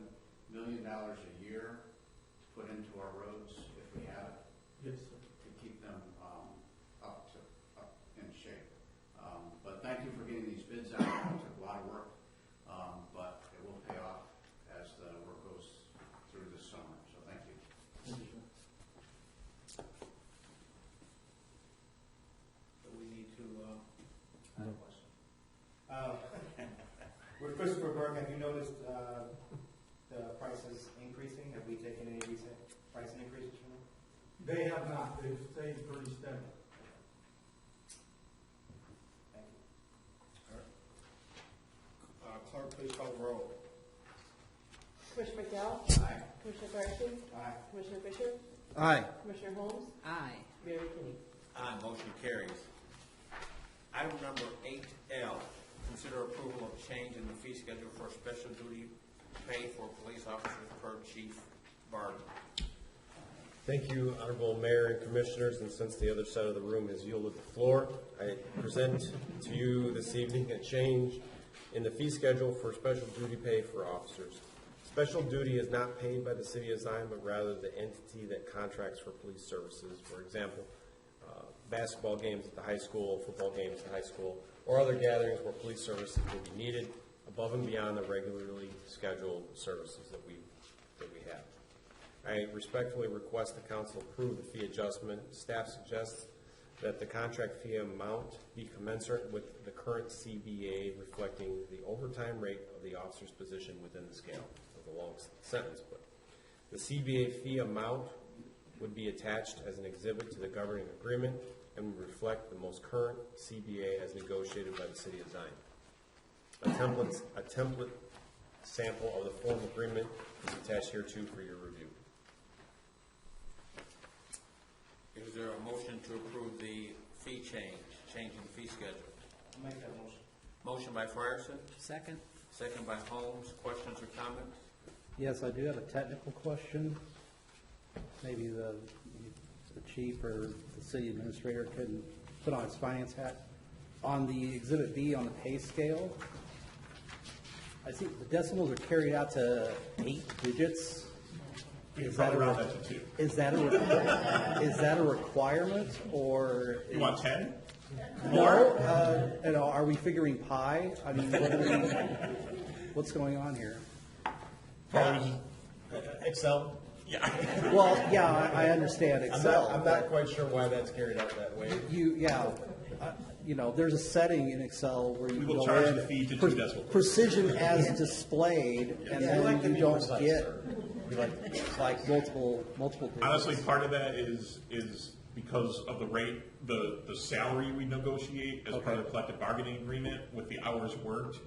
million a year to put into our roads if we have it, Yes, sir. to keep them up in shape. But thank you for getting these bids out. It took a lot of work, but it will pay off as the work goes through this summer. So thank you. Thank you, sir. Do we need to, With Christopher Burke, have you noticed the prices increasing? Have we taken any recent pricing increases from them? They have not. They've stayed pretty steady. Thank you. clerk, please call the roll. Commissioner McDowell? Aye. Commissioner Fryerson? Aye. Commissioner Fisher? Aye. Commissioner Holmes? Aye. Mayor McKinney? Aye, motion carries. Item number 8L, consider approval of change in the fee schedule for special duty pay for police officers per Chief Barton. Thank you, Honorable Mayor and Commissioners, and since the other side of the room has yielded the floor, I present to you this evening a change in the fee schedule for special duty pay for officers. Special duty is not paid by the City of Zion, but rather the entity that contracts for police services. For example, basketball games at the high school, football games at the high school, or other gatherings where police services will be needed above and beyond the regularly scheduled services that we have. I respectfully request the council approve the fee adjustment. Staff suggests that the contract fee amount be commensurate with the current CBA, reflecting the overtime rate of the officer's position within the scale. Of a long sentence, but the CBA fee amount would be attached as an exhibit to the governing agreement and would reflect the most current CBA as negotiated by the City of Zion. A template sample of the form agreement is attached here too for your review. Is there a motion to approve the fee changing the fee schedule? I'll make that motion. Motion by Frierson, Second? second by Holmes. Questions or comments? Yes, I do have a technical question. Maybe the chief or the city administrator can put on his finance hat. On the Exhibit B on the pay scale, I see the decimals are carried out to 8 digits. Is that a requirement, or? You want 10? No, are we figuring pi? I mean, what's going on here? Excel? Yeah. Well, yeah, I understand Excel. I'm not quite sure why that's carried out that way. There's a setting in Excel where you We will go charge in, the fee to 2 decibels. precision as displayed, and then you don't get We like multiple digits. Honestly, part of that is because of the rate, the salary we negotiate as part of the collective bargaining agreement with the hours worked.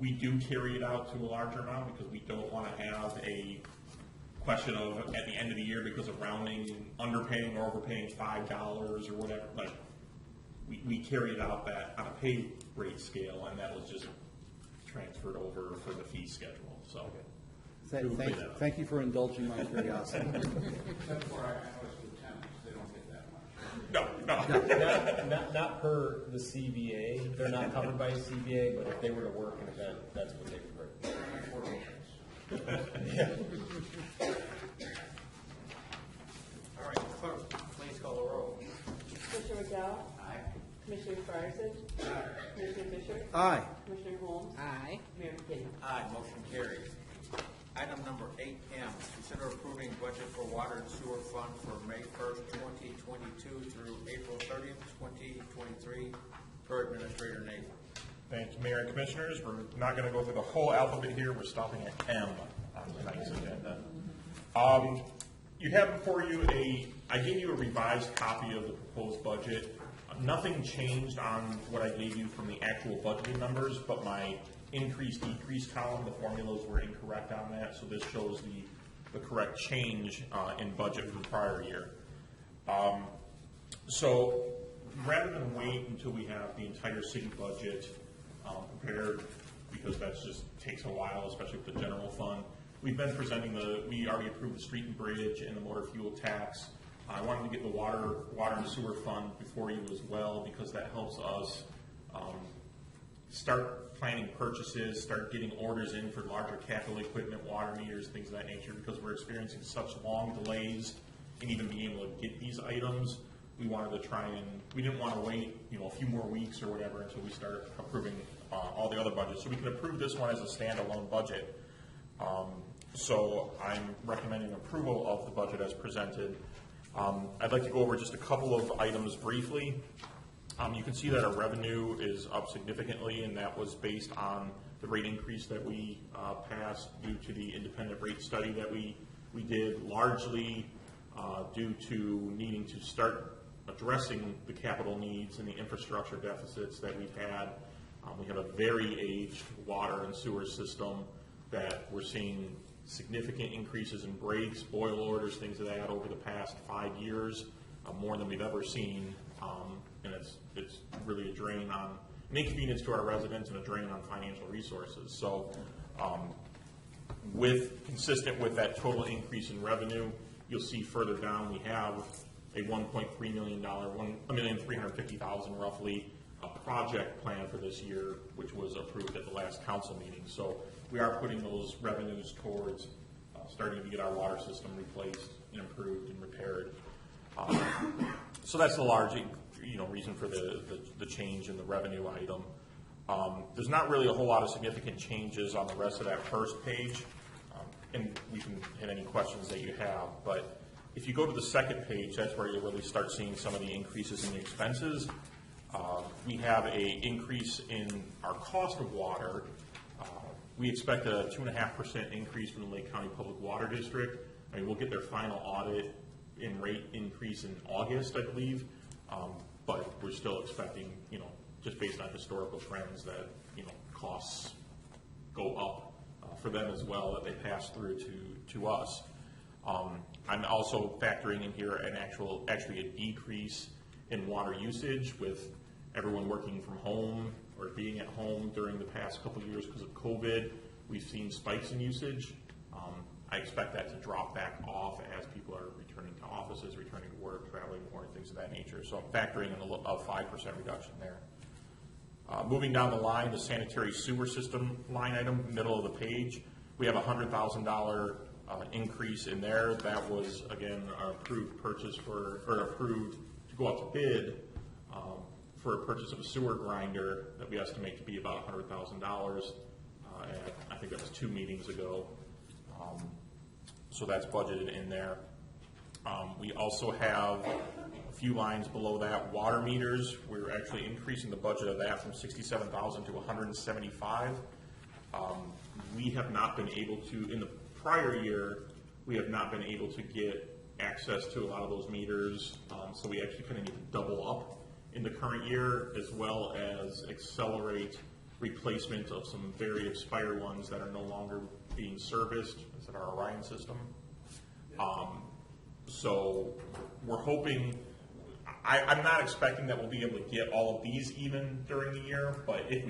We do carry it out to a larger amount because we don't want to have a question of at the end of the year because of rounding, underpaying or overpaying $5 or whatever. Like we carry it out that on a pay rate scale, and that was just transferred over for the fee schedule. So. Thank you for indulging my curiosity. Except for our analyst lieutenants, they don't get that much. No. Not per the CBA. They're not covered by a CBA, but if they were to work an event, that's what they would bring. All right, clerk, please call the roll. Commissioner McDowell? Aye. Commissioner Fryerson? Commissioner Fisher? Aye. Commissioner Holmes? Aye. Mayor McKinney? Aye, motion carries. Item number 8M, consider approving budget for water and sewer fund for May 1st, 2022 through April 30th, 2023, per Administrator Nabel. Thank you, Mayor and Commissioners. We're not going to go through the whole alphabet here. We're stopping at M on tonight's agenda. You have before you I gave you a revised copy of the proposed budget. Nothing changed on what I gave you from the actual budgeted numbers, but my increase-decrease column, the formulas were incorrect on that, so this shows the correct change in budget from the prior year. So rather than wait until we have the entire city budget prepared, because that just takes a while, especially with the general fund, we've been presenting we already approved the street and bridge and the motor fuel tax. I wanted to get the water and sewer fund before you as well, because that helps us start planning purchases, start getting orders in for larger capital equipment, water meters, things of that nature, because we're experiencing such long delays in even being able to get these items. We wanted to we didn't want to wait, a few more weeks or whatever until we start approving all the other budgets. So we can approve this one as a standalone budget. So I'm recommending approval of the budget as presented. I'd like to go over just a couple of items briefly. You can see that our revenue is up significantly, and that was based on the rate increase that we passed due to the independent rate study that we did, largely due to needing to start addressing the capital needs and the infrastructure deficits that we've had. We have a very aged water and sewer system that we're seeing significant increases in breaks, boil orders, things of that over the past 5 years, more than we've ever seen. And it's really a drain on an inconvenience to our residents and a drain on financial resources. So consistent with that total increase in revenue, you'll see further down we have a $1.3 million, $1,350,000 roughly, a project plan for this year, which was approved at the last council meeting. So we are putting those revenues towards starting to get our water system replaced and improved and repaired. So that's the large reason for the change in the revenue item. There's not really a whole lot of significant changes on the rest of that first page, and we can hit any questions that you have, but if you go to the second page, that's where you really start seeing some of the increases in the expenses. We have a increase in our cost of water. We expect a 2.5% increase from the Lake County Public Water District. I mean, we'll get their final audit in rate increase in August, I believe, but we're still expecting, just based on historical trends, that costs go up for them as well, that they pass through to us. I'm also factoring in here actually a decrease in water usage with everyone working from home or being at home during the past couple of years because of COVID. We've seen spikes in usage. I expect that to drop back off as people are returning to offices, returning to work, traveling more, things of that nature. So I'm factoring in a 5% reduction there. Moving down the line, the sanitary sewer system line item, middle of the page, we have a $100,000 increase in there. That was, again, an approved purchase approved to go out to bid for a purchase of a sewer grinder that we estimate to be about $100,000. I think that was 2 meetings ago. So that's budgeted in there. We also have a few lines below that, water meters. We're actually increasing the budget of that from $67,000 to $175,000. We have not been able to, in the prior year, we have not been able to get access to a lot of those meters, so we actually kind of need to double up in the current year, as well as accelerate replacement of some very expired ones that are no longer being serviced. Is that our Orion system? So we're hoping, I'm not expecting that we'll be able to get all of these even during the year, but if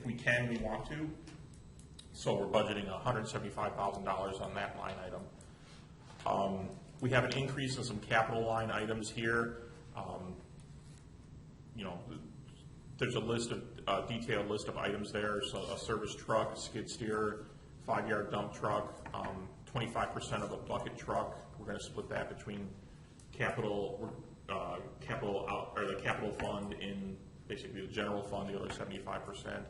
we can, we want to. So we're budgeting $175,000 on that line item. We have an increase in some capital line items here. There's a detailed list of items there. So a service truck, skid steer, 5-yard dump truck, 25% of a bucket truck. We're going to split that between the capital fund in basically the general fund, the other 75%.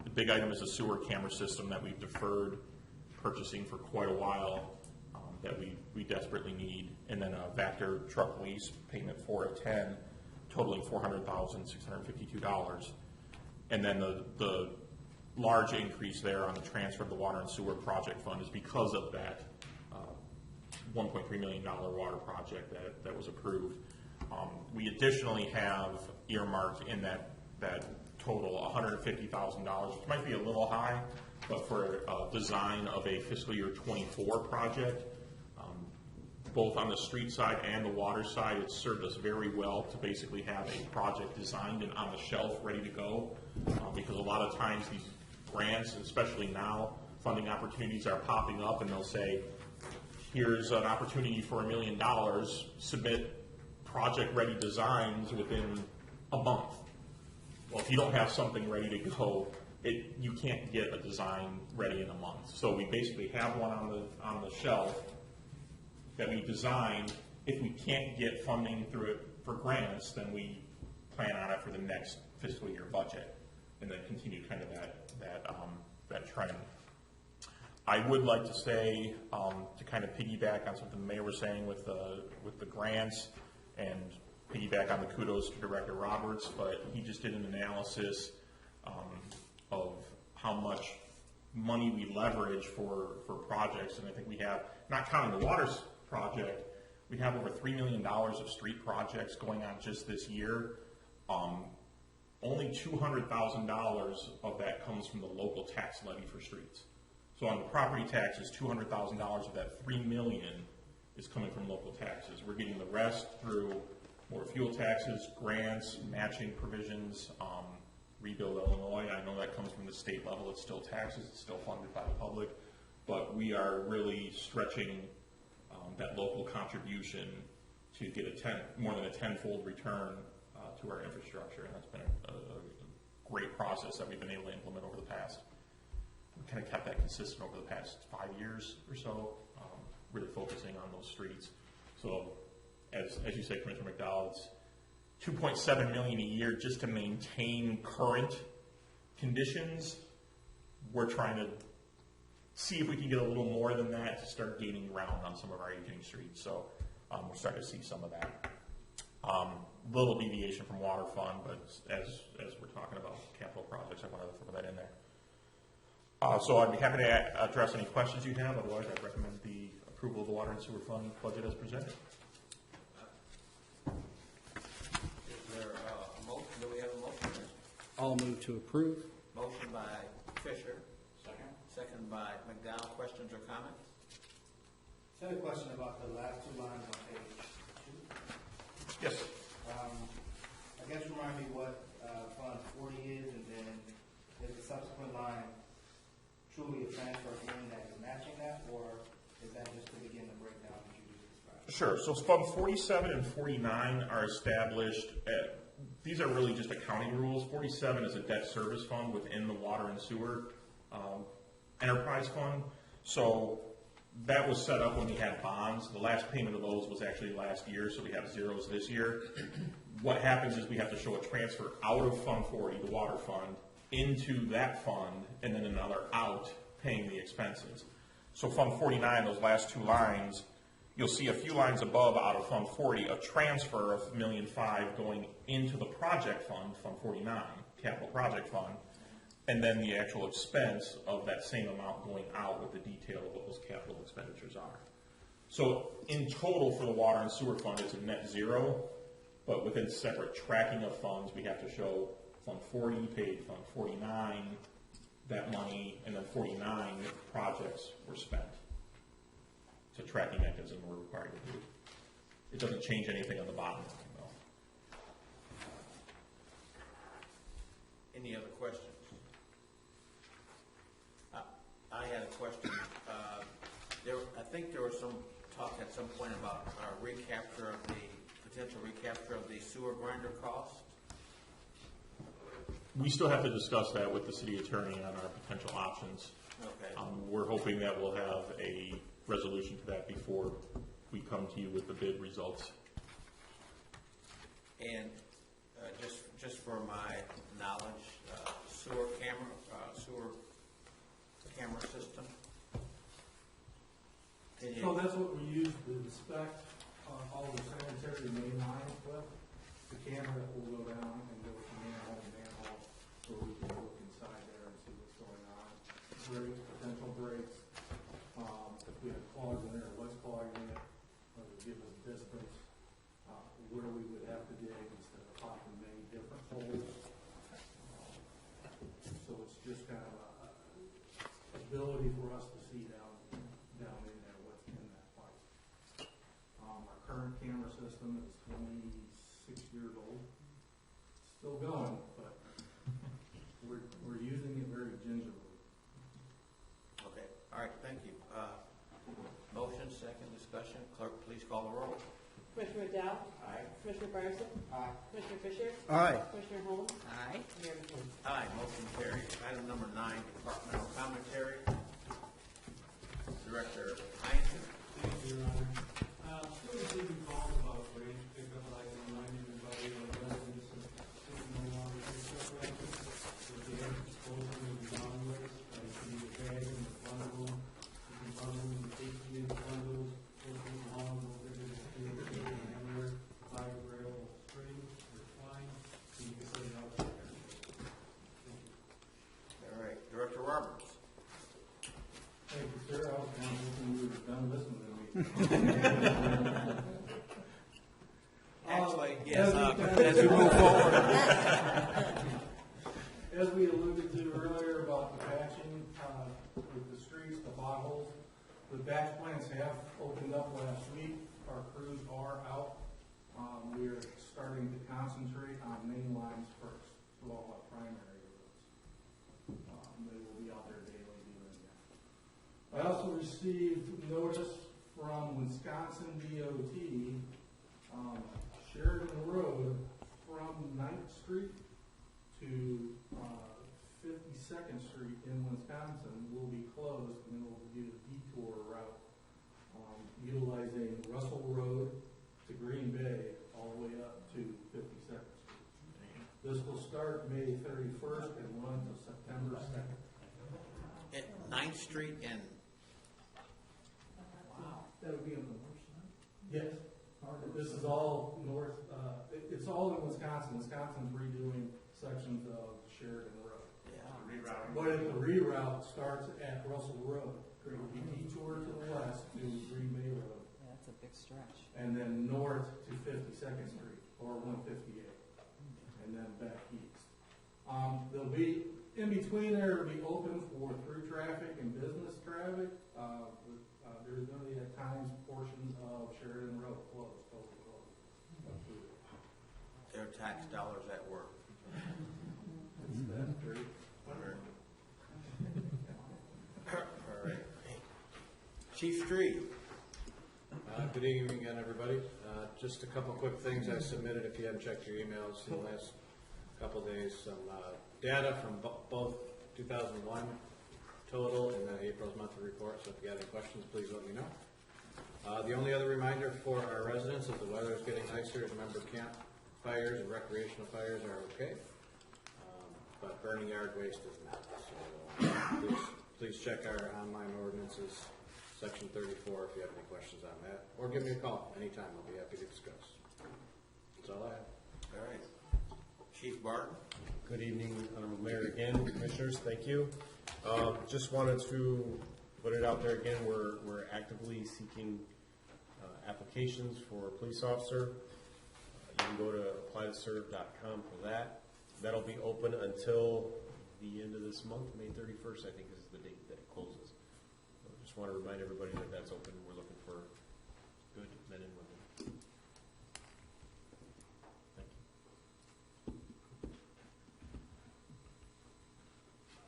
The big item is a sewer camera system that we've deferred purchasing for quite a while, that we desperately need, and then a Vector truck lease payment 4 of 10, totaling $400,652. And then the large increase there on the transfer of the water and sewer project fund is because of that $1.3 million water project that was approved. We additionally have earmarked in that total $150,000, which might be a little high, but for design of a fiscal year 24 project. Both on the street side and the water side, it's served us very well to basically have a project designed and on the shelf ready to go, because a lot of times these grants, especially now, funding opportunities are popping up and they'll say, here's an opportunity for $1 million, submit project ready designs within a month. Well, if you don't have something ready to go, you can't get a design ready in a month. So we basically have one on the shelf that we designed. If we can't get funding through it for grants, then we plan on it for the next fiscal year budget, and then continue kind of that trend. I would like to say, to kind of piggyback on something the mayor was saying with the grants, and piggyback on the kudos to Director Roberts, but he just did an analysis of how much money we leverage for projects, and I think we have, not counting the water project, we have over $3 million of street projects going on just this year. Only $200,000 of that comes from the local tax levy for streets. So on the property taxes, $200,000 of that $3 million is coming from local taxes. We're getting the rest through more fuel taxes, grants, matching provisions, Rebuild Illinois. I know that comes from the state level. It's still taxes. It's still funded by the public. But we are really stretching that local contribution to get more than a tenfold return to our infrastructure. And that's been a great process that we've been able to implement over the past. We kind of kept that consistent over the past 5 years or so, really focusing on those streets. So as you say, Commissioner McDowell, 2.7 million a year just to maintain current conditions. We're trying to see if we can get a little more than that to start gaining ground on some of our aging streets. So we're starting to see some of that. Little deviation from water fund, but as we're talking about capital projects, I wanted to throw that in there. So I'd be happy to address any questions you have. Otherwise, I'd recommend the approval of the water and sewer fund budget as presented. Is there a motion? Do we have a motion? I'll move to approve. Motion by Fisher. Second by McDowell. Questions or comments? I had a question about the last two lines on page 2. Yes. I guess remind me what Fund 40 is, and then is the subsequent line truly a transfer in that is matching that, or is that just to begin the breakdown that you just described? Sure. So Fund 47 and 49 are established. These are really just accounting rules. 47 is a debt service fund within the water and sewer enterprise fund. So that was set up when we had bonds. The last payment of those was actually last year, so we have zeros this year. What happens is we have to show a transfer out of Fund 40, the water fund, into that fund, and then another out paying the expenses. So Fund 49, those last two lines, you'll see a few lines above out of Fund 40, a transfer of $1.5 million going into the project fund, Fund 49, capital project fund, and then the actual expense of that same amount going out with the detail of what those capital expenditures are. So in total for the water and sewer fund, it's a net zero, but within separate tracking of funds, we have to show Fund 40 paid Fund 49 that money, and then 49 projects were spent. It's a tracking mechanism we're required to do. It doesn't change anything on the bottom line, though. Any other questions? I had a question. I think there was some talk at some point about recapture of the potential recapture of the sewer grinder cost. We still have to discuss that with the city attorney on our potential options. Okay. We're hoping that we'll have a resolution to that before we come to you with the bid results. And just for my knowledge, sewer camera system. So that's what we use to inspect all the sanitary main lines with. The camera that will go down and go from manhole to manhole, so we can look inside there and see what's going on. Breaks, potential breaks. If we have clogs in there, what's clogging it, it would give us distance, where we would have to dig instead of popping many different holes. So it's just kind of a ability for us to see down in there what's in that pipe. Our current camera system is 26 years old. Still going, but we're using it very gingerly. Okay. All right. Thank you. Motion, second discussion. Clerk, please call the roll. Commissioner McDowell? Aye. Commissioner Barson? Aye. Commissioner Fisher? Aye. Commissioner Holmes? Aye. Mayor McKinney? Aye. Motion carries. Item number 9, departmental commentary. Director Heinzen. Thank you, Your Honor. Still receiving calls about range pickup, like to remind everybody of residents of no longer pickup ranges. With the air disposal of the non-waste, like the bag and the bundle, the bundle, the 18-inch bundles, 14 long, over to the field, and everywhere, biodegradable strings, they're fine, so you can set it out there. Thank you. All right. Director Roberts. Thank you, sir. I was kind of hoping we were done listening to me. Actually, yes, as we move forward. As we alluded to earlier about the patching with the streets, the potholes, the batch plants have opened up last week. Our crews are out. We are starting to concentrate on main lines first, so all our primary roads. They will be out there daily doing that. I also received notice from Wisconsin DOT, Sheridan Road from 9th Street to 52nd Street in Wisconsin will be closed, and it will be a detour route utilizing Russell Road to Green Bay all the way up to 52nd This will start May 31st and run to September 2nd. At 9th Street and, That'll be on the north side? Yes. This is all north, it's all in Wisconsin. Wisconsin's redoing sections of Sheridan Road. Rerouting. But the reroute starts at Russell Road, create a detour to the west to Green Bay Road, Yeah, that's a big stretch. and then north to 52nd Street, or 158, and then back east. There'll be, in between there, it'll be open for through traffic and business traffic. There's going to be at times portions of Sheridan Road closed, totally closed. their tax dollars at work. That's great. All right. Chief Street. Good evening again, everybody. Just a couple quick things I submitted, if you haven't checked your emails in the last couple days. Some data from both 2001 total and then April's monthly report, so if you got any questions, please let me know. The only other reminder for our residents, as the weather is getting nicer, remember campfires and recreational fires are okay, but burning yard waste is not. So please check our online ordinances, section 34, if you have any questions on that, or give me a call anytime. I'll be happy to discuss. That's all I have. All right. Chief Barton. Good evening, Honorable Mayor again, Commissioners, thank you. Just wanted to put it out there again, we're actively seeking applications for a police officer. You can go to applytoserve.com for that. That'll be open until the end of this month, May 31st, I think is the date that it closes. So just want to remind everybody that that's open. We're looking for good men and women. Thank you.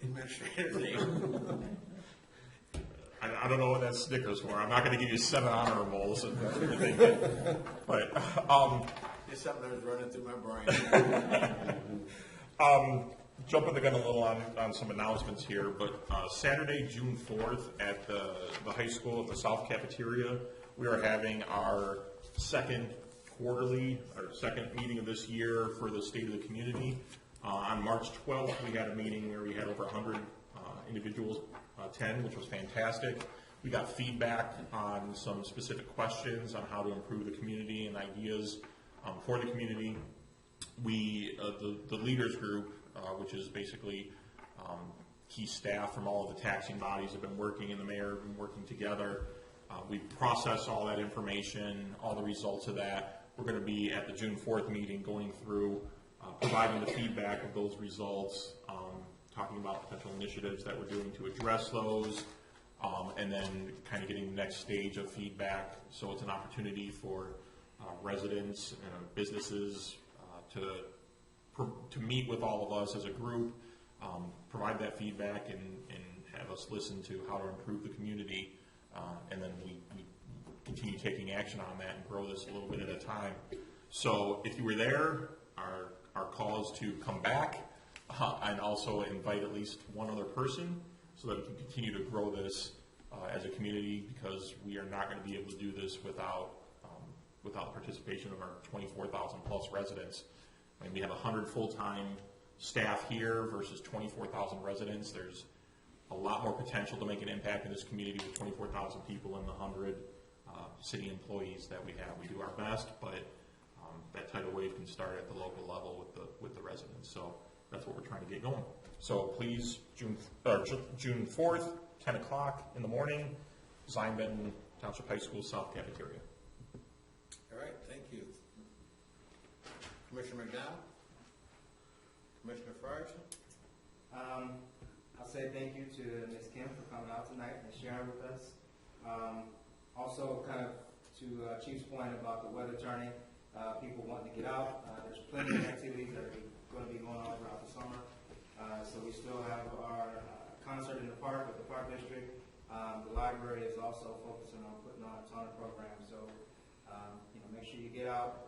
Administrator's name. I don't know what that sticker's for. I'm not going to give you 7 honorables, but Just something that was running through my brain. jumping the gun a little on some announcements here, but Saturday, June 4th, at the high school at the South Cafeteria, we are having our second meeting of this year for the State of the Community. On March 12th, we had a meeting where we had over 100 individuals attend, which was fantastic. We got feedback on some specific questions on how to improve the community and ideas for the community. We, the leaders group, which is basically key staff from all of the taxing bodies, have been working, and the mayor have been working together. We processed all that information, all the results of that. We're going to be at the June 4th meeting going through providing the feedback of those results, talking about potential initiatives that we're doing to address those, and then kind of getting the next stage of feedback. So it's an opportunity for residents and businesses to meet with all of us as a group, provide that feedback, and have us listen to how to improve the community, and then we continue taking action on that and grow this a little bit at a time. So if you were there, our call is to come back and also invite at least one other person so that we can continue to grow this as a community, because we are not going to be able to do this without the participation of our 24,000 plus residents. I mean, we have 100 full-time staff here versus 24,000 residents. There's a lot more potential to make an impact in this community with 24,000 people and the 100 city employees that we have. We do our best, but that tidal wave can start at the local level with the residents. So that's what we're trying to get going. So please, June 4th, 10 o'clock in the morning, Zion Benton Township High School South Cafeteria. All right, thank you. Commissioner McDowell? Commissioner Frierson? I'll say thank you to Ms. Kim for coming out tonight and sharing with us. Also, kind of to Chief's point about the weather turning, people wanting to get out. There's plenty of activities that are going to be going on throughout the summer. So we still have our concert in the park with the Park District. The library is also focusing on putting on a ton of programs. So, make sure you get out,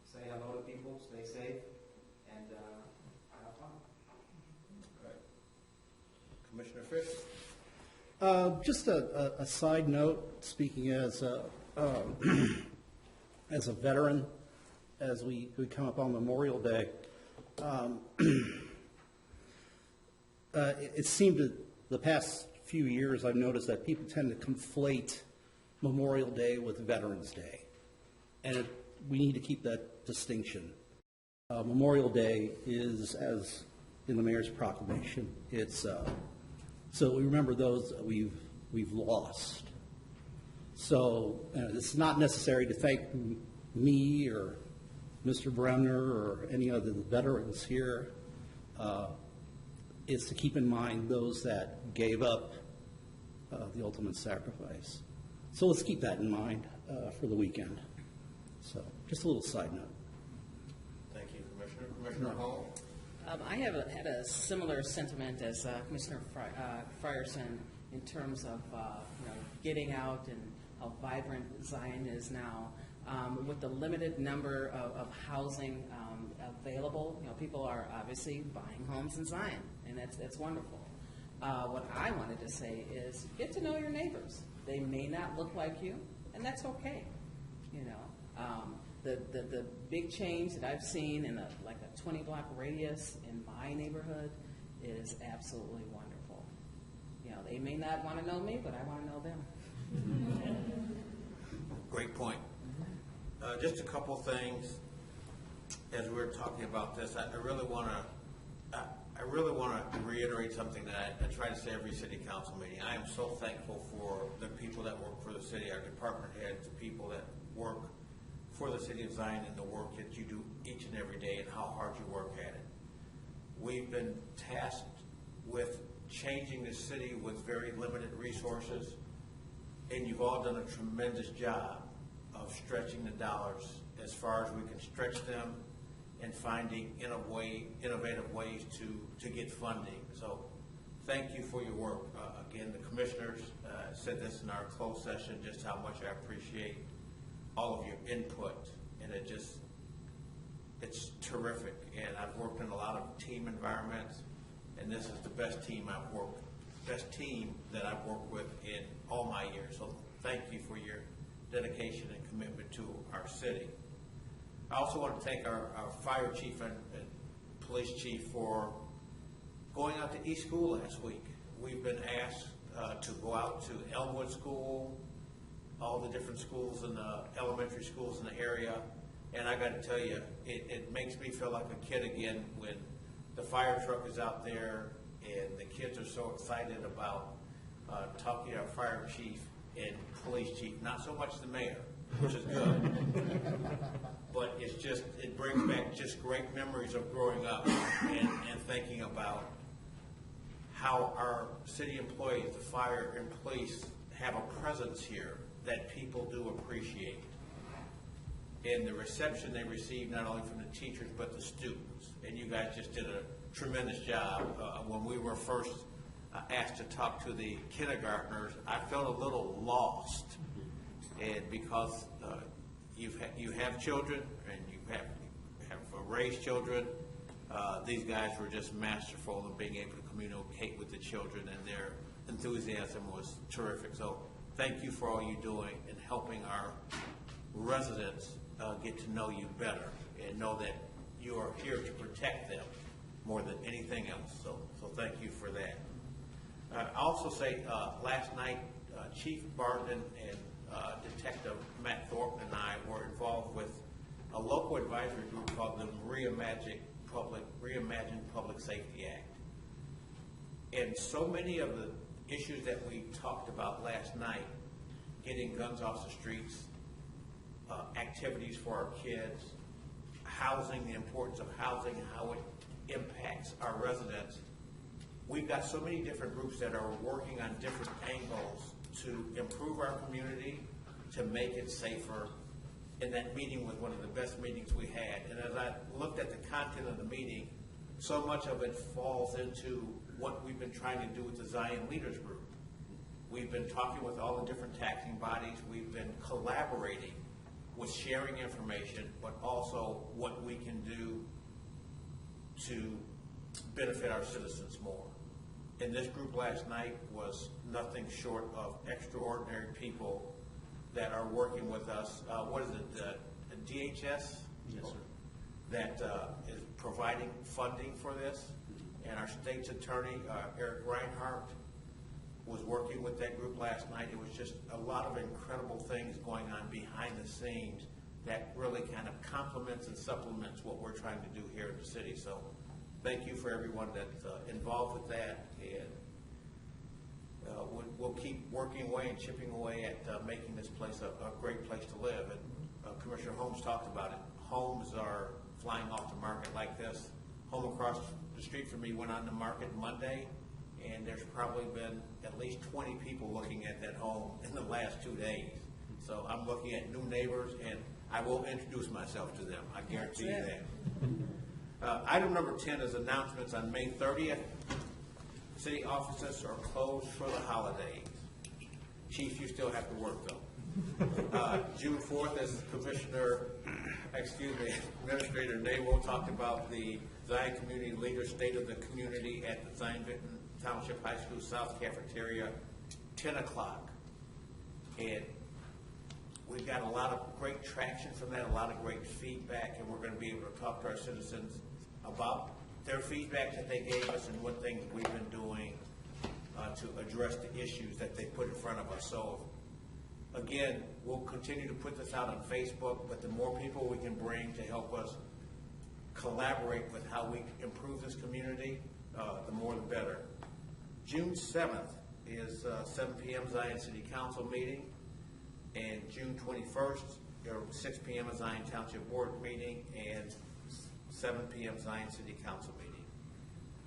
say hello to people, stay safe, and have fun. All right. Commissioner Fish? Just a side note, speaking as a veteran, as we come up on Memorial Day, It seemed that the past few years, I've noticed that people tend to conflate Memorial Day with Veterans Day. And we need to keep that distinction. Memorial Day is, as in the mayor's proclamation, it's so we remember those that we've lost. So it's not necessary to thank me or Mr. Bremner or any other of the veterans here. Is to keep in mind those that gave up the ultimate sacrifice. So let's keep that in mind for the weekend. So just a little side note. Thank you, Commissioner. Commissioner Hall? I had a similar sentiment as Commissioner Frierson in terms of getting out and how vibrant Zion is now. With the limited number of housing available, people are obviously buying homes in Zion, and that's wonderful. What I wanted to say is get to know your neighbors. They may not look like you, and that's okay. The big change that I've seen in a 20-block radius in my neighborhood is absolutely wonderful. They may not want to know me, but I want to know them. Great point. Just a couple things as we're talking about this. I really want to reiterate something that I try to say every city council meeting. I am so thankful for the people that work for the city, our department heads, the people that work for the city of Zion, and the work that you do each and every day and how hard you work at it. We've been tasked with changing the city with very limited resources, and you've all done a tremendous job of stretching the dollars as far as we can stretch them and finding innovative ways to get funding. So thank you for your work. Again, the commissioners said this in our closed session, just how much I appreciate all of your input, and it's terrific. And I've worked in a lot of team environments, and this is the best team that I've worked with in all my years. So thank you for your dedication and commitment to our city. I also want to thank our fire chief and police chief for going out to East School last week. We've been asked to go out to Elmwood School, all the different schools and the elementary schools in the area, and I got to tell you, it makes me feel like a kid again when the fire truck is out there and the kids are so excited about talking to our fire chief and police chief, not so much the mayor, which is good, but it brings back just great memories of growing up and thinking about how our city employees, the fire and police, have a presence here that people do appreciate. And the reception they receive, not only from the teachers, but the students. And you guys just did a tremendous job. When we were first asked to talk to the kindergartners, I felt a little lost. And because you have children and you have raised children, these guys were just masterful in being able to communicate with the children, and their enthusiasm was terrific. So thank you for all you're doing in helping our residents get to know you better and know that you are here to protect them more than anything else. So thank you for that. I also say last night, Chief Barton and Detective Matt Thornton and I were involved with a local advisory group called the Reimagined Public Safety Act. And so many of the issues that we talked about last night, getting guns off the streets, activities for our kids, housing, the importance of housing, how it impacts our residents. We've got so many different groups that are working on different angles to improve our community, to make it safer. And that meeting was one of the best meetings we had. And as I looked at the content of the meeting, so much of it falls into what we've been trying to do with the Zion Leaders Group. We've been talking with all the different taxing bodies. We've been collaborating with sharing information, but also what we can do to benefit our citizens more. And this group last night was nothing short of extraordinary people that are working with us. What is it, the DHS? Yes, sir. That is providing funding for this. And our state's attorney, Eric Reinhardt, was working with that group last night. It was just a lot of incredible things going on behind the scenes that really kind of complements and supplements what we're trying to do here in the city. So thank you for everyone that's involved with that, and we'll keep working away and chipping away at making this place a great place to live. And Commissioner Holmes talked about it. Homes are flying off the market like this. Home across the street from me went on the market Monday, and there's probably been at least 20 people looking at that home in the last 2 days. So I'm looking at new neighbors, and I will introduce myself to them. I guarantee you that. Item number 10 is announcements on May 30th. City offices are closed for the holidays. Chief, you still have to work though. June 4th, as Administrator Naval talked about the Zion Community Leader State of the Community at the Zion-Vinton Township High School South Cafeteria, 10 o'clock. And we've got a lot of great traction from that, a lot of great feedback, and we're going to be able to talk to our citizens about their feedback that they gave us and what things we've been doing to address the issues that they put in front of us. So, again, we'll continue to put this out on Facebook, but the more people we can bring to help us collaborate with how we improve this community, the more the better. June 7th is 7 p.m. Zion City Council meeting, and June 21st, 6 p.m. Zion Township Board meeting, and 7 p.m. Zion City Council meeting.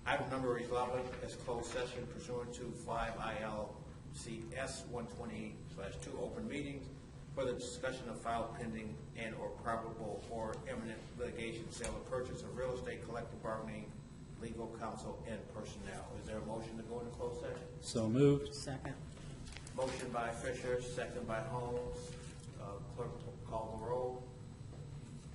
Item number 11 is closed session pursuant to 5 ILCS 120/2 open meetings for the discussion of file pending and or probable or imminent litigation, sale or purchase of real estate, collective bargaining, legal counsel, and personnel. Is there a motion to go into closed session? So moved. Second. Motion by Fisher, second by Holmes. Clerk will call the roll.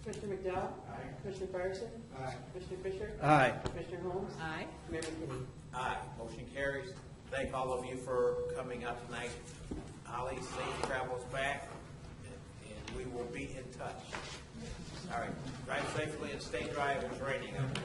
Commissioner McDowell? Aye. Commissioner Fryerson? Aye. Commissioner Fisher? Aye. Commissioner Holmes? Aye. Mayor McKinney? Aye. Motion carries. Thank all of you for coming out tonight. Holly, safe travels back, and we will be in touch. All right. Drive safely and stay dry if it's raining out there.